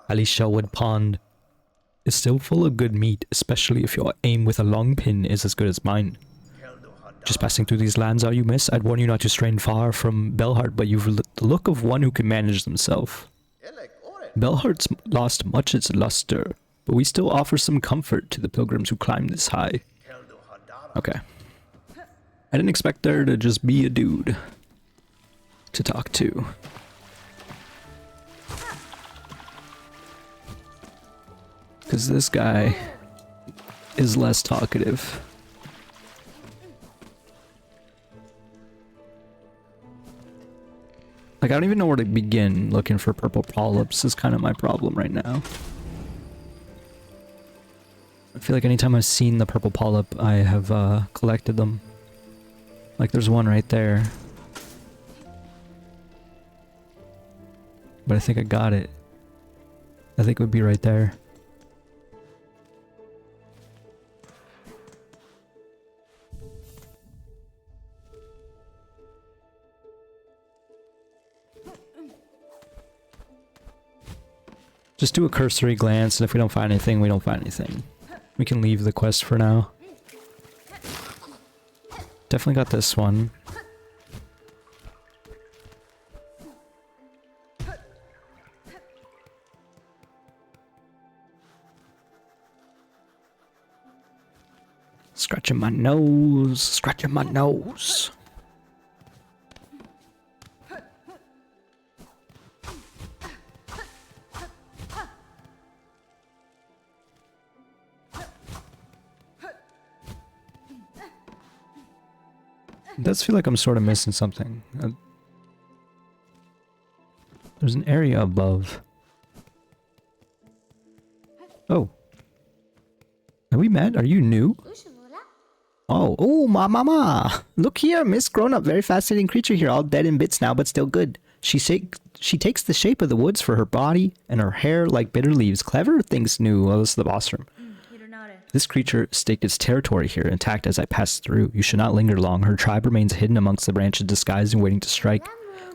Ali Shellwood Pond is still full of good meat, especially if your aim with a long pin is as good as mine. Just passing through these lands, are you, miss? I'd warn you not to strain far from Bellheart, but you've the look of one who can manage themselves. Bellheart's lost much its luster, but we still offer some comfort to the pilgrims who climb this high. Okay. I didn't expect there to just be a dude to talk to. Because this guy is less talkative. Like, I don't even know where to begin looking for purple polyps is kind of my problem right now. I feel like anytime I've seen the purple polyp, I have collected them. Like there's one right there. But I think I got it. I think it would be right there. Just do a cursory glance, and if we don't find anything, we don't find anything. We can leave the quest for now. Definitely got this one. Scratching my nose, scratching my nose. It does feel like I'm sort of missing something. There's an area above. Oh. Have we met? Are you new? Oh, mama! Look here, Miss Grown-Up. Very fascinating creature here, all dead in bits now, but still good. She takes the shape of the woods for her body, and her hair like bitter leaves. Clever, thinks New. Oh, this is the boss room. This creature staked its territory here, intact as I passed through. You should not linger long. Her tribe remains hidden amongst the branches, disguised and waiting to strike.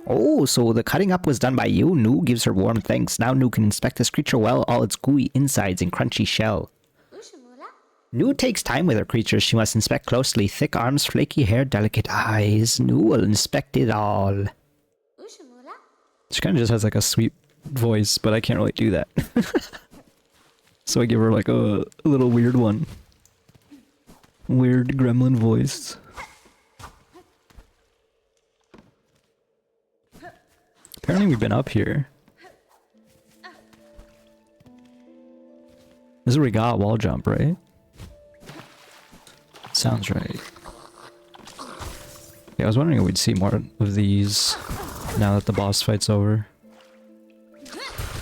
Oh, so the cutting up was done by you? Nu gives her warm thanks. Now Nu can inspect this creature well, all its gooey insides and crunchy shell. Nu takes time with her creatures. She must inspect closely. Thick arms, flaky hair, delicate eyes. Nu will inspect it all. She kind of just has like a sweet voice, but I can't really do that. So I give her like a little weird one. Weird gremlin voice. Apparently we've been up here. This is where we got wall jump, right? Sounds right. Yeah, I was wondering if we'd see more of these now that the boss fight's over.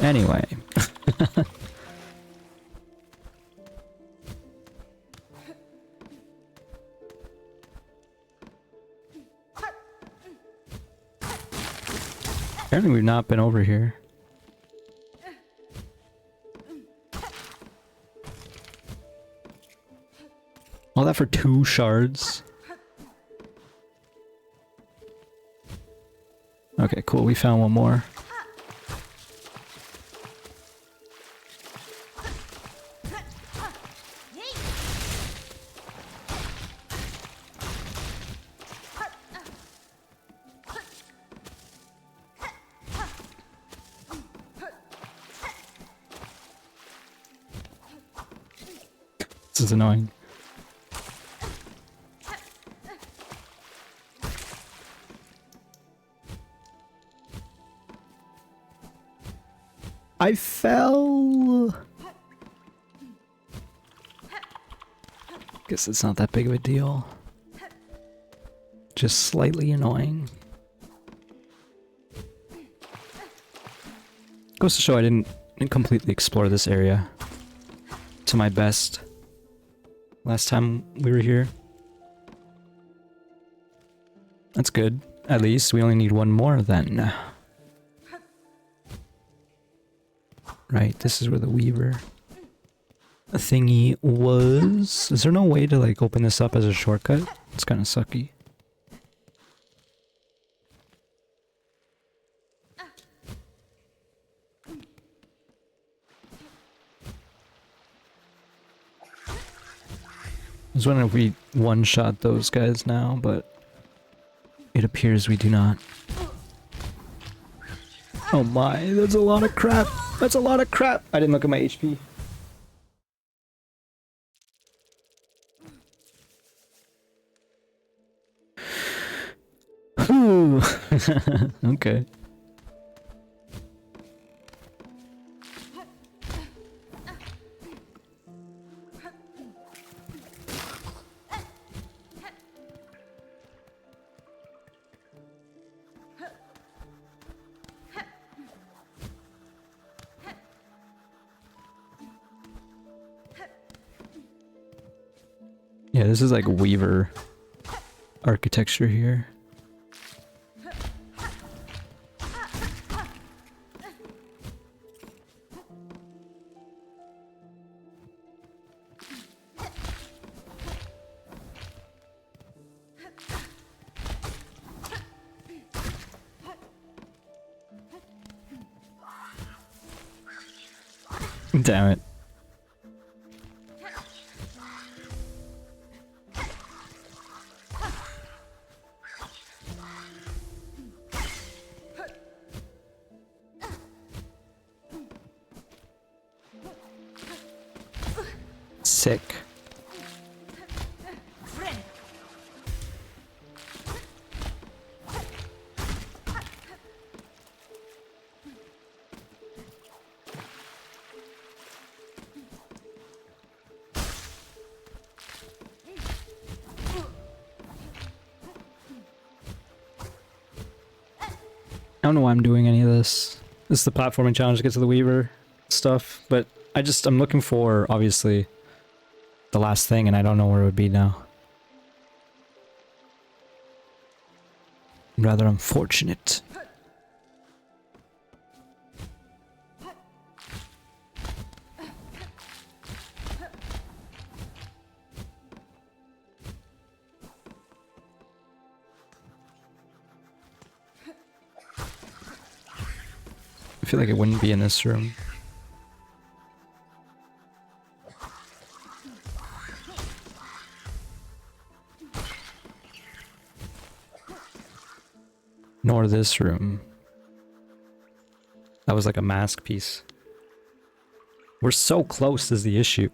Anyway. Apparently we've not been over here. All that for 2 shards? Okay, cool. We found one more. This is annoying. I fell. Guess it's not that big of a deal. Just slightly annoying. Goes to show I didn't completely explore this area to my best last time we were here. That's good. At least we only need one more then. Right, this is where the Weaver thingy was. Is there no way to like open this up as a shortcut? It's kind of sucky. I was wondering if we one-shot those guys now, but it appears we do not. Oh my, that's a lot of crap. That's a lot of crap. I didn't look at my HP. Whew. Okay. Yeah, this is like Weaver architecture here. Damn it. Sick. I don't know why I'm doing any of this. This is the platforming challenge to get to the Weaver stuff, but I'm looking for, obviously, the last thing, and I don't know where it would be now. I'm rather unfortunate. I feel like it wouldn't be in this room. Nor this room. That was like a mask piece. We're so close is the issue.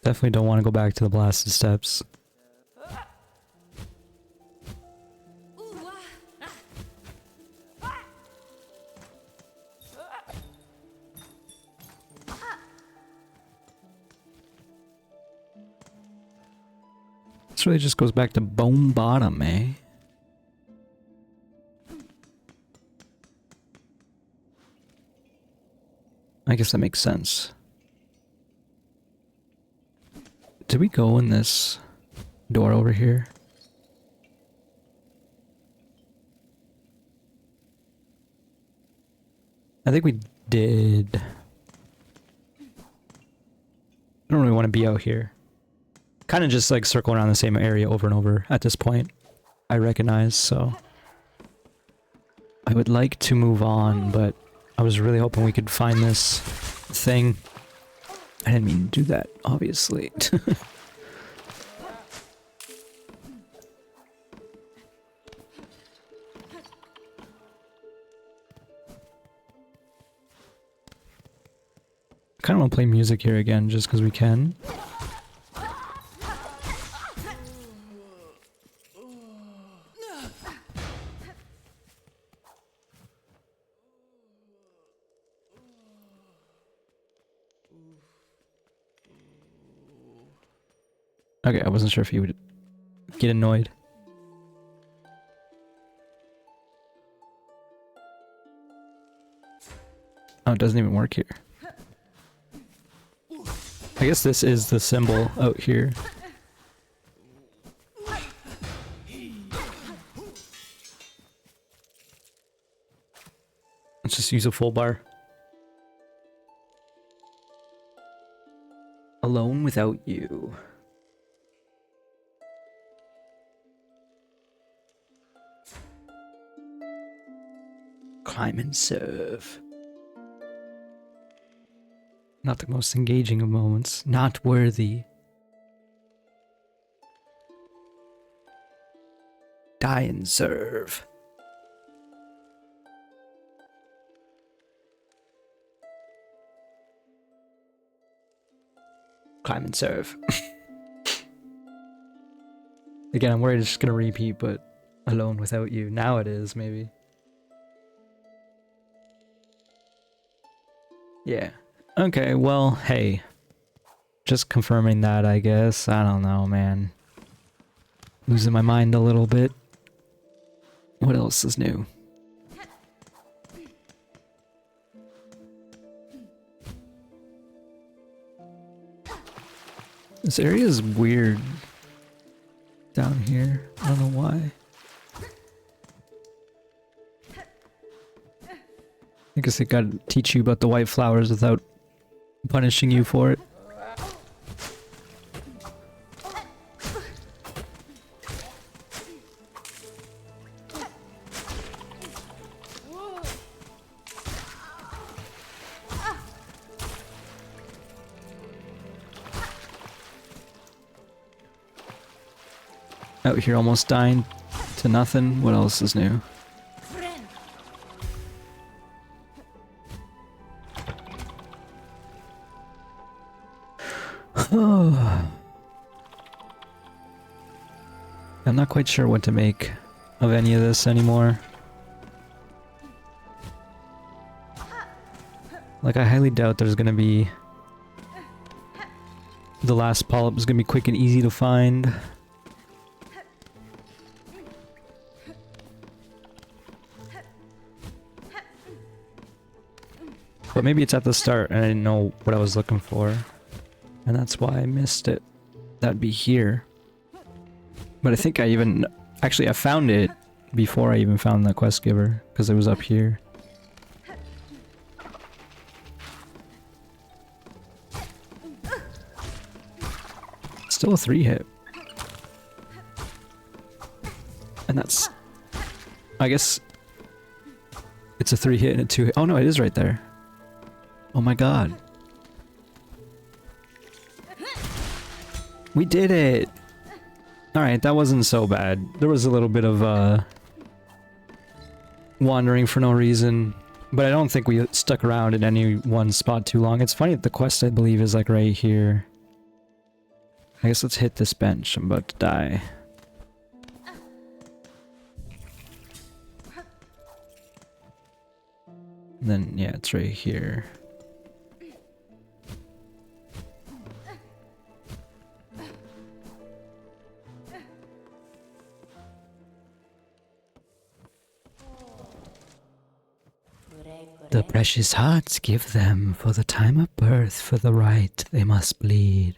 Definitely don't want to go back to the blasted steps. This really just goes back to bone bottom, eh? I guess that makes sense. Did we go in this door over here? I think we did. I don't really want to be out here. Kind of just like circle around the same area over and over at this point. I recognize, so I would like to move on, but I was really hoping we could find this thing. I didn't mean to do that, obviously. I kind of want to play music here again, just because we can. Okay, I wasn't sure if he would get annoyed. Oh, it doesn't even work here. I guess this is the symbol out here. Let's just use a full bar. Alone without you. Climb and serve. Not the most engaging of moments. Not worthy. Die and serve. Climb and serve. Again, I'm worried it's just gonna repeat, but alone without you. Now it is, maybe. Yeah. Okay, well, hey. Just confirming that, I guess. I don't know, man. Losing my mind a little bit. What else is new? This area is weird. Down here. I don't know why. I guess they gotta teach you about the white flowers without punishing you for it. Out here almost dying to nothing. What else is new? I'm not quite sure what to make of any of this anymore. Like, I highly doubt there's gonna be... The last polyp is gonna be quick and easy to find. But maybe it's at the start and I didn't know what I was looking for. And that's why I missed it. That'd be here. But I think I even... Actually, I found it before I even found the quest giver. Because it was up here. Still a 3-hit. And that's... I guess... It's a 3-hit and a 2-hit. Oh no, it is right there. Oh my god. We did it! Alright, that wasn't so bad. There was a little bit of, wandering for no reason. But I don't think we stuck around in any one spot too long. It's funny that the quest, I believe, is like right here. I guess let's hit this bench. I'm about to die. And then, yeah, it's right here. The precious hearts give them, for the time of birth, for the right they must bleed.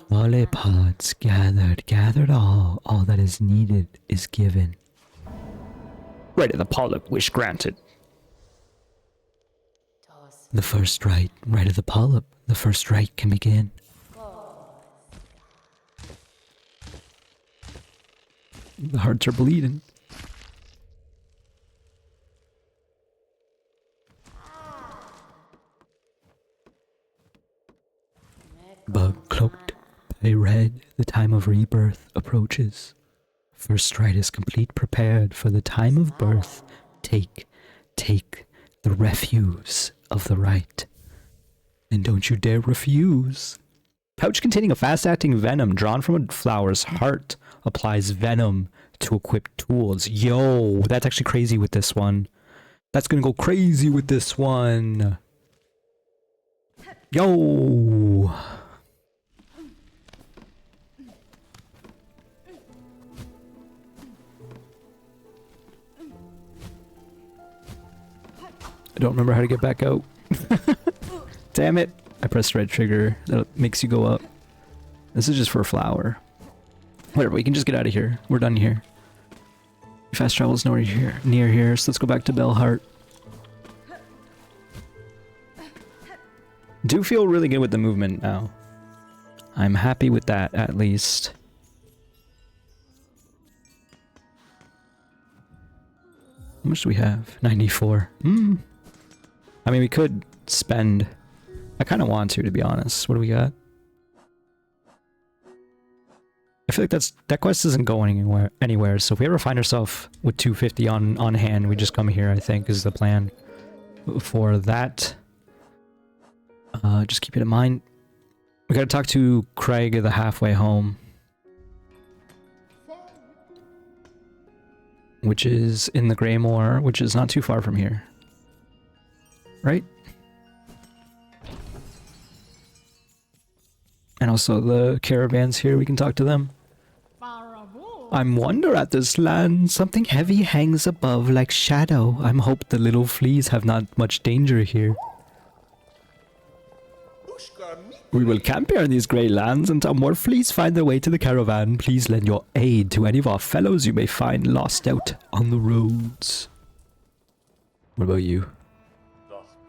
Polypods gathered all that is needed is given. Right of the polyp, wish granted. The first right of the polyp, the first right can begin. The hearts are bleeding. Bug cloaked by red, the time of rebirth approaches. First rite is complete, prepared for the time of birth. Take the refuse of the rite. And don't you dare refuse. Pouch containing a fast-acting venom drawn from a flower's heart applies venom to equipped tools. Yo, that's actually crazy with this one. That's gonna go crazy with this one. Yo. I don't remember how to get back out. Damn it. I pressed red trigger. That makes you go up. This is just for a flower. Whatever, we can just get out of here. We're done here. Fast travel is nowhere near here, so let's go back to Bellheart. Do feel really good with the movement now. I'm happy with that, at least. How much do we have? 94. I mean, we could spend... I kind of want to be honest. What do we got? I feel like that quest isn't going anywhere. So if we ever find ourselves with 250 on hand, we just come here, I think, is the plan for that. Just keep it in mind. We gotta talk to Craig the halfway home. which is in the Greymoor, which is not too far from here. Right? And also the caravans here, we can talk to them. I'm wonder at this land. Something heavy hangs above like shadow. I'm hope the little fleas have not much danger here. We will camp here in these grey lands until more fleas find their way to the caravan. Please lend your aid to any of our fellows you may find lost out on the roads. What about you?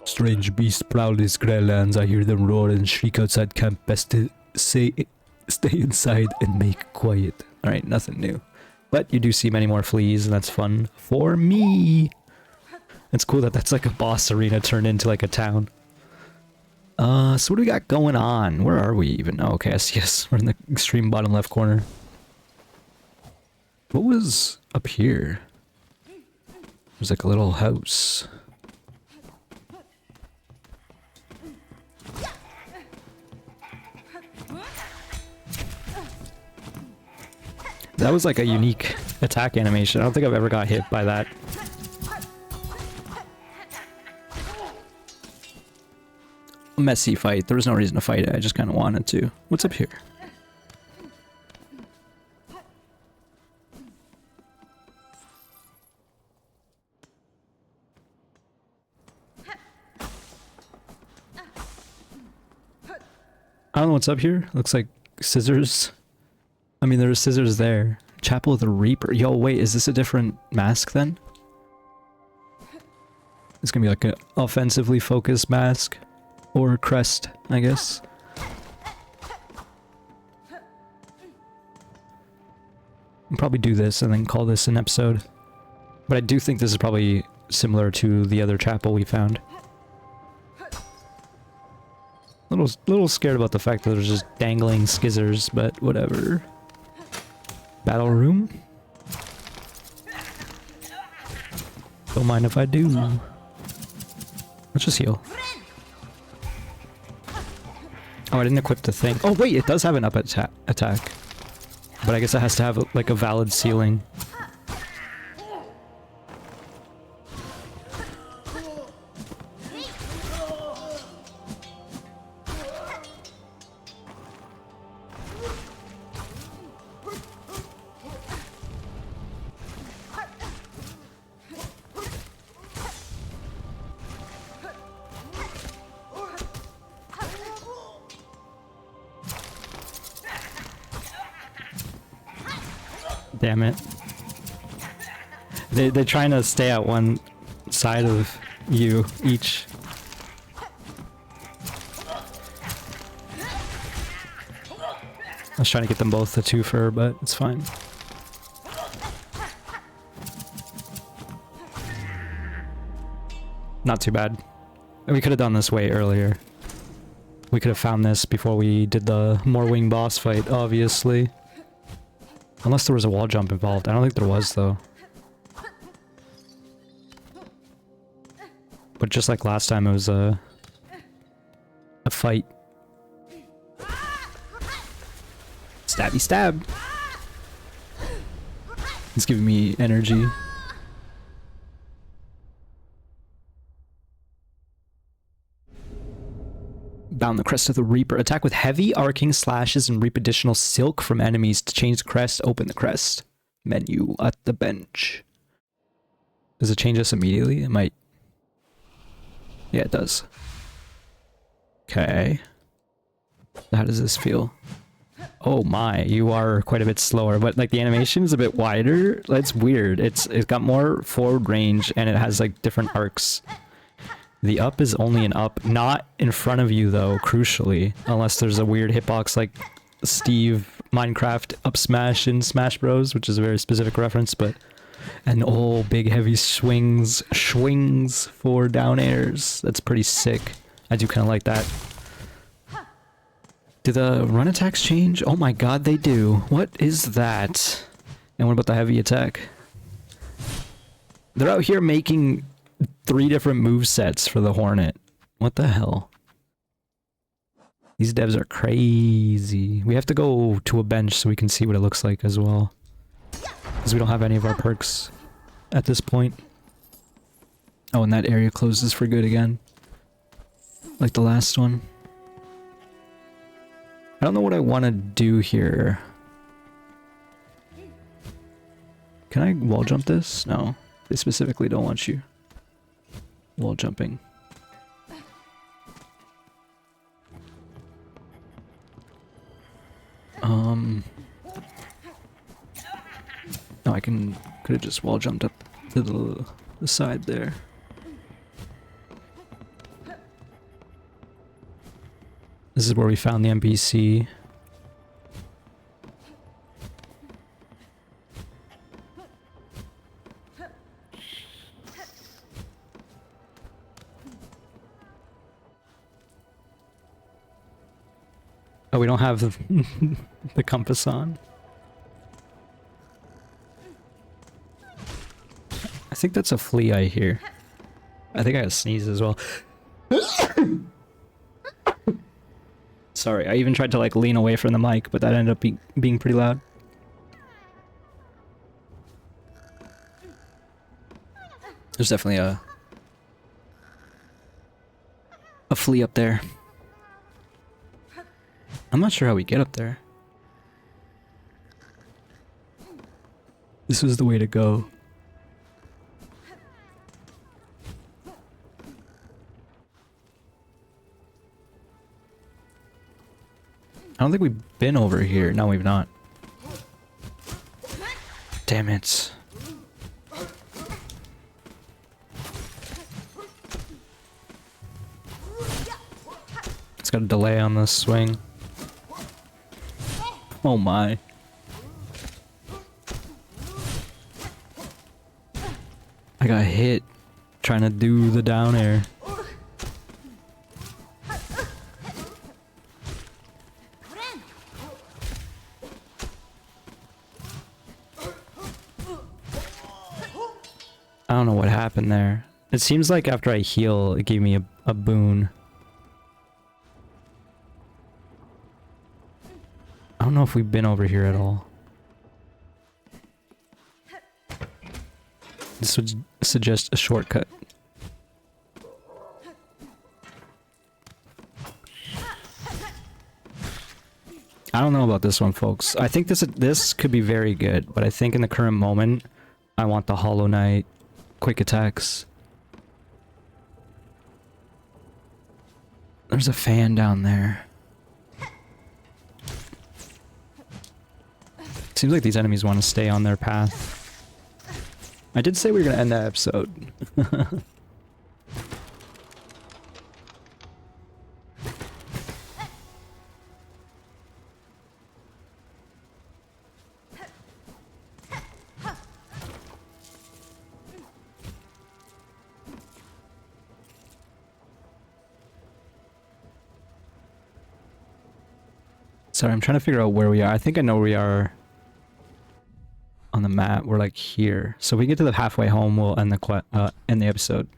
Strange beasts prowl these grey lands. I hear them roar and shriek outside camp. Best to stay inside and make quiet. Alright, nothing new. But you do see many more fleas, and that's fun for me. It's cool that that's like a boss arena turned into like a town. So what do we got going on? Where are we even? Oh, okay, yes, we're in the extreme bottom left corner. What was up here? There's like a little house. That was like a unique attack animation. I don't think I've ever got hit by that. Messy fight. There was no reason to fight it. I just kind of wanted to. What's up here? I don't know what's up here. Looks like scissors. I mean, there's scissors there. Chapel of the Reaper. Yo, wait, is this a different mask then? It's gonna be like an offensively focused mask. Or crest, I guess. I'll probably do this and then call this an episode. But I do think this is probably similar to the other chapel we found. Little scared about the fact that there's just dangling scissors, but whatever. Battle room? Don't mind if I do. Let's just heal. Oh, I didn't equip the thing. Oh wait, it does have an up attack. But I guess it has to have like a valid ceiling. Damn it. They're trying to stay at one side of you each. I was trying to get them both the twofer, but it's fine. Not too bad. We could have done this way earlier. We could have found this before we did the Morwing boss fight, obviously. Unless there was a wall jump involved. I don't think there was, though. But just like last time, it was a fight. Stabby stab! It's giving me energy. Down the crest of the Reaper. Attack with heavy arcing slashes and reap additional silk from enemies. To change the crest, open the crest. Menu at the bench. Does it change us immediately? It might. Yeah, it does. Okay. How does this feel? Oh my, you are quite a bit slower, but like the animation is a bit wider. That's weird. It's got more forward range and it has like different arcs. The up is only an up, not in front of you though, crucially. Unless there's a weird hitbox like Steve Minecraft up smash in Smash Bros, which is a very specific reference, but... And oh, big heavy swings for down airs. That's pretty sick. I do kind of like that. Do the run attacks change? Oh my god, they do. What is that? And what about the heavy attack? They're out here making 3 different move sets for the Hornet. What the hell? These devs are crazy. We have to go to a bench so we can see what it looks like as well. Because we don't have any of our perks. at this point. Oh, and that area closes for good again. Like the last one. I don't know what I want to do here. Can I wall jump this? No. They specifically don't want you wall jumping. No, I could have just wall jumped up to the side there. This is where we found the NPC. Oh, we don't have the compass on. I think that's a flea I hear. I think I got a sneeze as well. Sorry, I even tried to like lean away from the mic, but that ended up being pretty loud. There's definitely a flea up there. I'm not sure how we get up there. This was the way to go. I don't think we've been over here. No, we've not. Damn it. It's got a delay on this swing. Oh my. I got hit trying to do the down air. I don't know what happened there. It seems like after I heal, it gave me a boon. I don't know if we've been over here at all. This would suggest a shortcut. I don't know about this one, folks. I think this could be very good, but I think in the current moment, I want the Hollow Knight quick attacks. There's a fan down there. Seems like these enemies want to stay on their path. I did say we were going to end that episode. Sorry, I'm trying to figure out where we are. I think I know where we are on the map. We're like here. So if we get to the halfway home, we'll end the episode.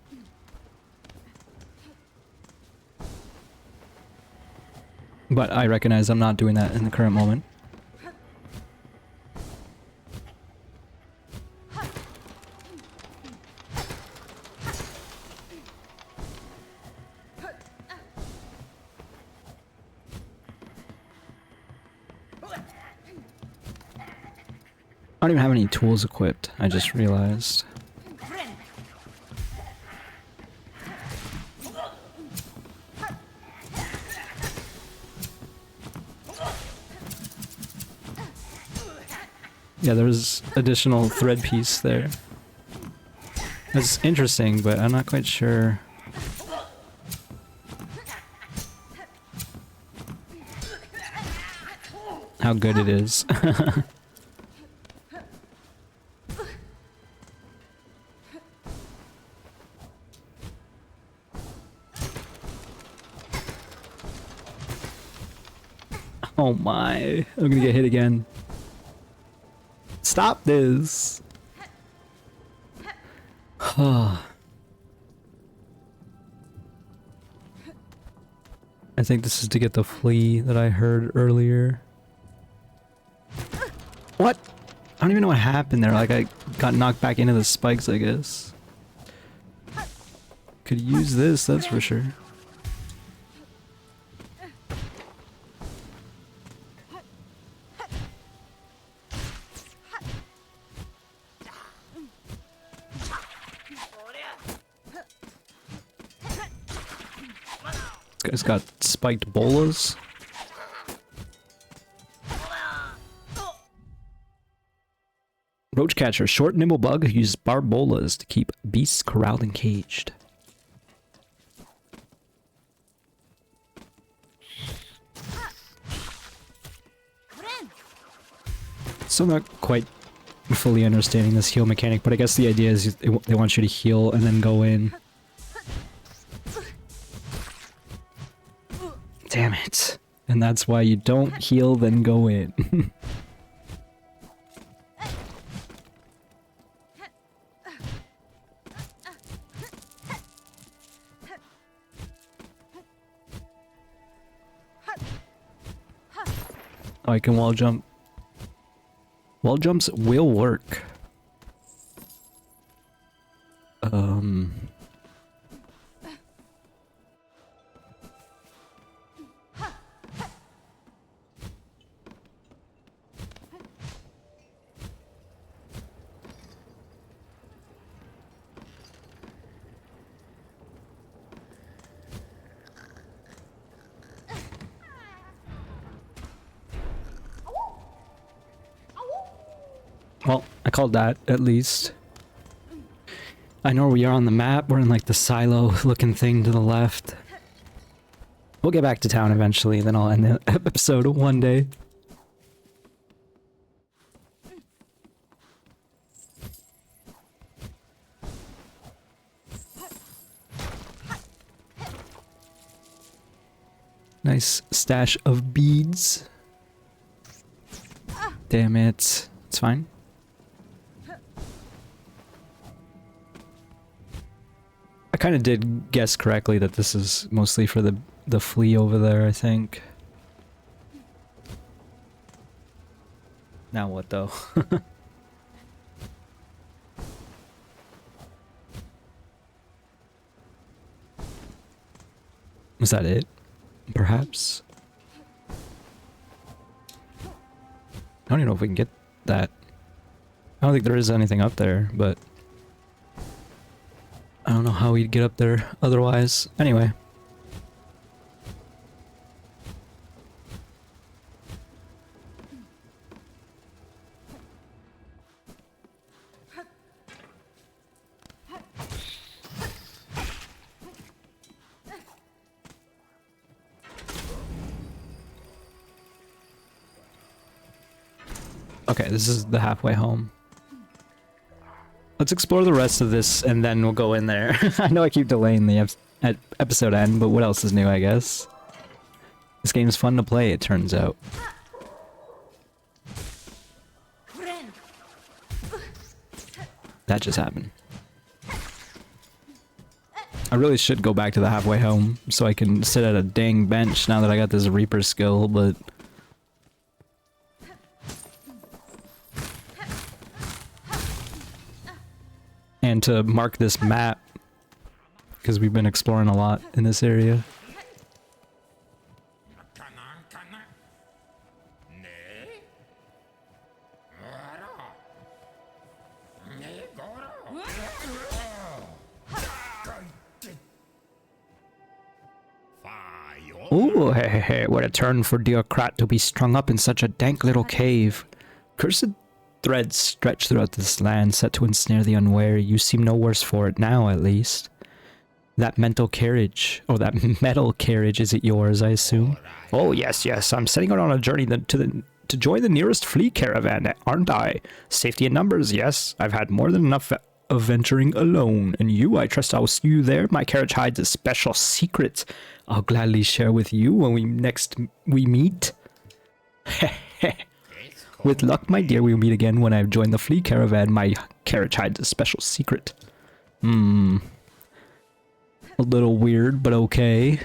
But I recognize I'm not doing that in the current moment. I don't even have any tools equipped, I just realized. Yeah, there's additional thread piece there. That's interesting, but I'm not quite sure. How good it is. Oh my, I'm gonna get hit again. Stop this. I think this is to get the flea that I heard earlier. What? I don't even know what happened there. Like, I got knocked back into the spikes, I guess. Could use this, that's for sure. This guy's got spiked bolas. Roach catcher, short nimble bug who uses barbed bolas to keep beasts corralled and caged. Still not quite fully understanding this heal mechanic, but I guess the idea is they want you to heal and then go in. Damn it. And that's why you don't heal, then go in. Oh, I can wall jump. Wall jumps will work. Well, I called that, at least. I know we are on the map. We're in, like, the silo-looking thing to the left. We'll get back to town eventually, then I'll end the episode one day. Nice stash of beads. Damn it. It's fine. I kind of did guess correctly that this is mostly for the flea over there, I think. Now what, though? Was that it? Perhaps? I don't even know if we can get that. I don't think there is anything up there, but I don't know how we'd get up there otherwise. Anyway. Okay, this is the halfway home. Let's explore the rest of this and then we'll go in there. I know I keep delaying the episode end, but what else is new, I guess? This game is fun to play, it turns out. That just happened. I really should go back to the halfway home so I can sit at a dang bench now that I got this Reaper skill, but... and to mark this map, because we've been exploring a lot in this area. Ooh, hey, what a turn for Diocrat to be strung up in such a dank little cave. Cursed threads stretch throughout this land, set to ensnare the unwary. You seem no worse for it now, at least. That mental carriage, or that metal carriage, is it yours, I assume? Oh, yes, I'm setting out on a journey to join the nearest flea caravan, aren't I? Safety in numbers, yes. I've had more than enough of venturing alone. And you, I trust I'll see you there. My carriage hides a special secret I'll gladly share with you when we meet. With luck, my dear, we'll meet again when I've joined the flea caravan. My carriage hides a special secret. A little weird, but okay.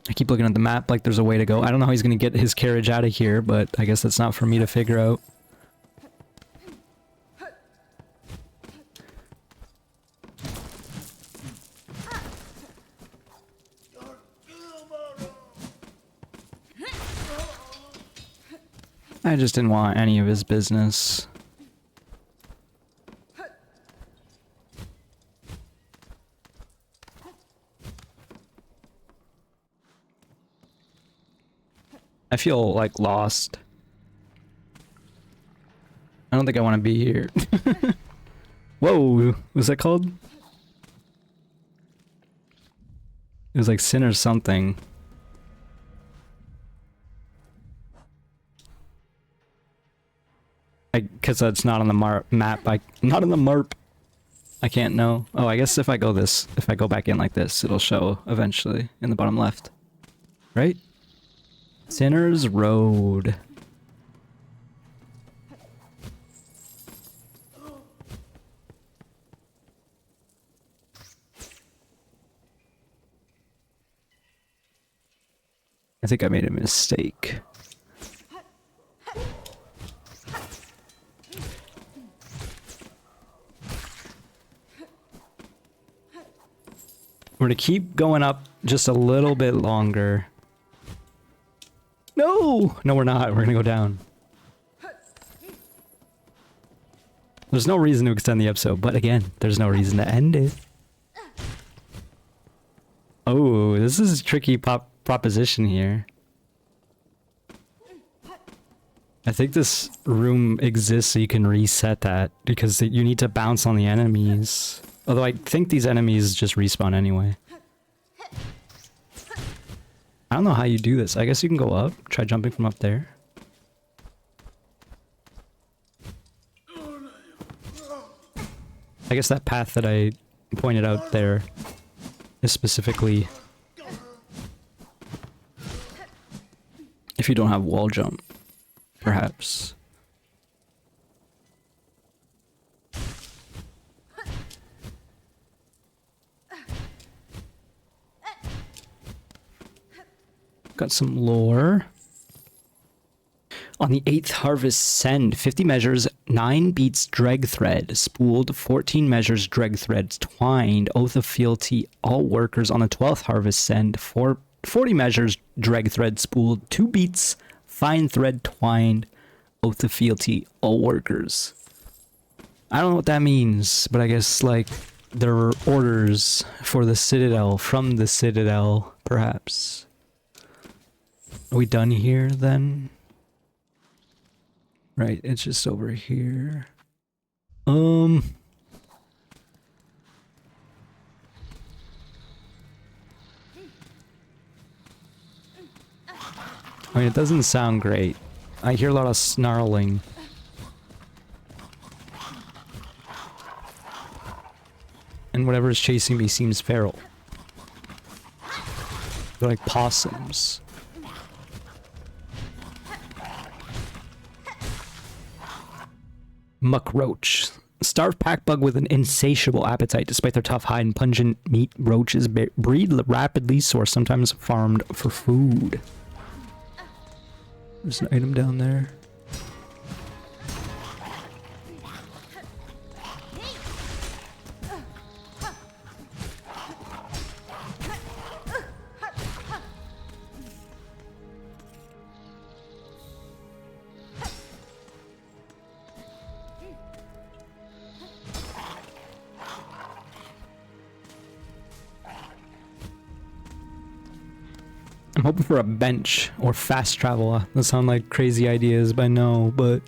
I keep keep looking at the map like there's a way to go. I don't know how he's gonna get his carriage out of here, but I guess that's not for me to figure out. I just didn't want any of his business. I feel like lost. I don't think I want to be here. Whoa, what's that called? It was like sin or something. Because that's not on the map. Not on the marp. I can't know. Oh, I guess if I go back in like this, it'll show eventually in the bottom left. Right? Sinner's Road. I think I made a mistake. We're gonna keep going up just a little bit longer. No! No, we're not. We're gonna go down. There's no reason to extend the episode, but again, there's no reason to end it. Oh, this is a tricky proposition here. I think this room exists so you can reset that, because you need to bounce on the enemies. Although I think these enemies just respawn anyway. I don't know how you do this. I guess you can go up. Try jumping from up there. I guess that path that I pointed out there is specifically if you don't have wall jump, perhaps. Got some lore. On the 8th harvest send 50 measures, 9 beats dreg thread, spooled 14 measures dreg threads twined, oath of fealty all workers. On the 12th harvest send 40 measures dreg thread spooled, 2 beats fine thread twined, oath of fealty all workers. I don't know what that means, but I guess like there were orders for the Citadel, from the Citadel, perhaps. Are we done here then? Right, it's just over here. I mean, it doesn't sound great. I hear a lot of snarling. And whatever is chasing me seems feral. They're like possums. Muck roach. Starved pack bug with an insatiable appetite. Despite their tough hide and pungent meat, roaches breed rapidly, so are sometimes farmed for food. There's an item down there. I'm hoping for a bench or fast travel. Those sound like crazy ideas, but no, but...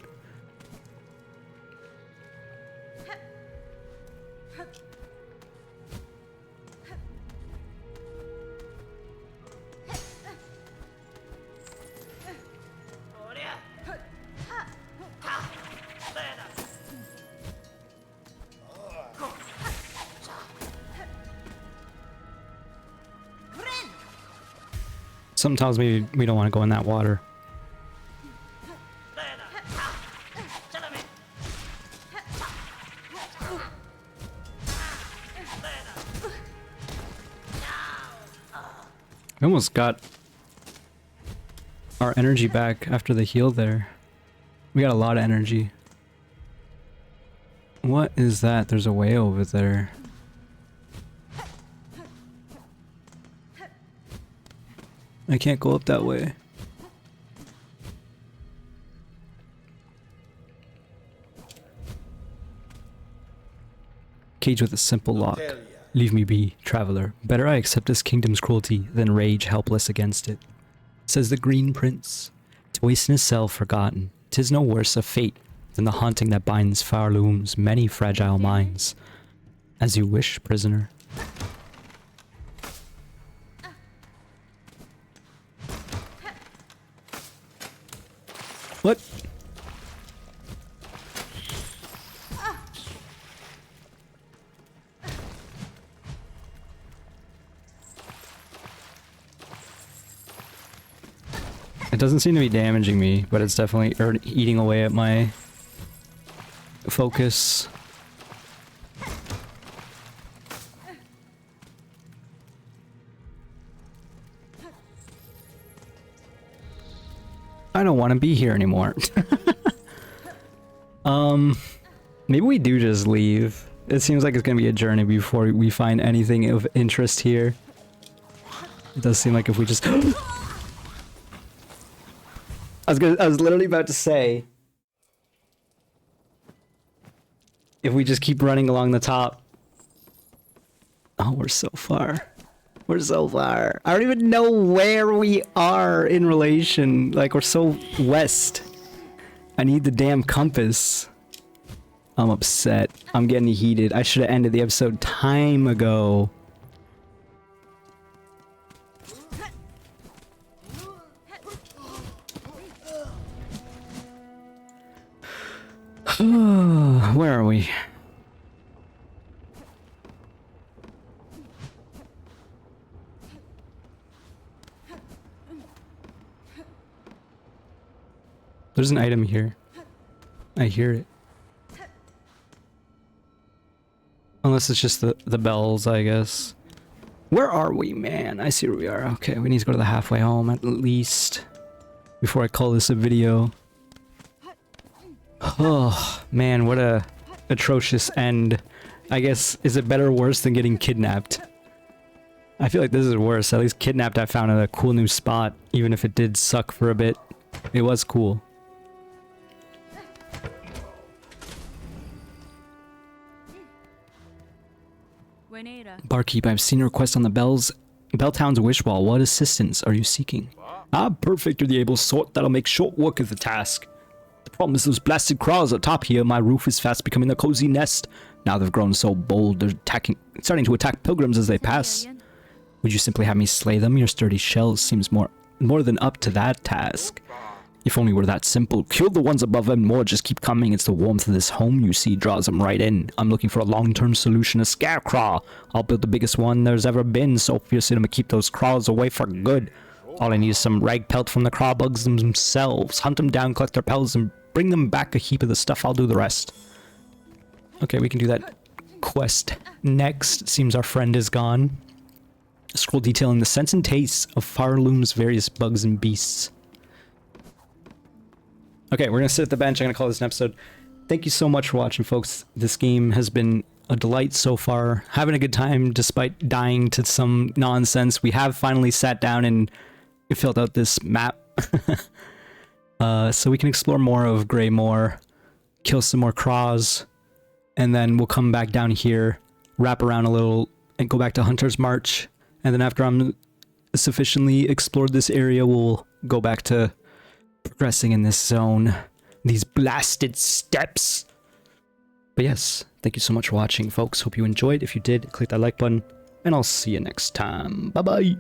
Something tells me we don't want to go in that water. We almost got our energy back after the heal there. We got a lot of energy. What is that? There's a way over there. I can't go up that way. Cage with a simple lock. Leave me be, traveler. Better I accept this kingdom's cruelty than rage helpless against it. Says the Green Prince. To waste in his cell forgotten. 'Tis no worse a fate than the haunting that binds Farloom's many fragile minds. As you wish, prisoner. What? It doesn't seem to be damaging me, but it's definitely eating away at my focus. I don't want to be here anymore. Maybe we do just leave. It seems like it's gonna be a journey before we find anything of interest here. It does seem like if we just I was literally about to say, if we just keep running along the top. Oh, we're so far. We're so far. I don't even know where we are in relation. Like, we're so west. I need the damn compass. I'm upset. I'm getting heated. I should have ended the episode time ago. Where are we? There's an item here. I hear it. Unless it's just the bells, I guess. Where are we, man? I see where we are. Okay, we need to go to the halfway home at least. Before I call this a video. Oh, man, what a atrocious end. I guess, is it better or worse than getting kidnapped? I feel like this is worse. At least kidnapped I found a cool new spot. Even if it did suck for a bit. It was cool. Barkeep, I've seen a request on the Belltown's wish wall. What assistance are you seeking? Ah, perfect. You're the able sort that'll make short work of the task. The problem is those blasted crawls atop here. My roof is fast becoming a cozy nest. Now they've grown so bold, they're starting to attack pilgrims as they pass. Would you simply have me slay them? Your sturdy shells seems more than up to that task. If only were that simple. Kill the ones above and more just keep coming. It's the warmth of this home you see draws them right in. I'm looking for a long-term solution, a scarecraw. I'll build the biggest one there's ever been, so fierce it'll keep those crawls away for good. All I need is some rag pelt from the craw bugs themselves. Hunt them down, collect their pelts, and bring them back a heap of the stuff. I'll do the rest. Okay, we can do that quest next. Seems our friend is gone. A scroll detailing the sense and tastes of Farloom's various bugs and beasts. Okay, we're gonna sit at the bench. I'm gonna call this an episode. Thank you so much for watching, folks. This game has been a delight so far. Having a good time despite dying to some nonsense. We have finally sat down and filled out this map. So we can explore more of Greymoor, kill some more craws, and then we'll come back down here, wrap around a little, and go back to Hunter's March. And then after I'm sufficiently explored this area, we'll go back to progressing in this zone, these blasted steps. But yes, thank you so much for watching, folks. Hope you enjoyed. If you did, click that like button, and I'll see you next time. Bye bye.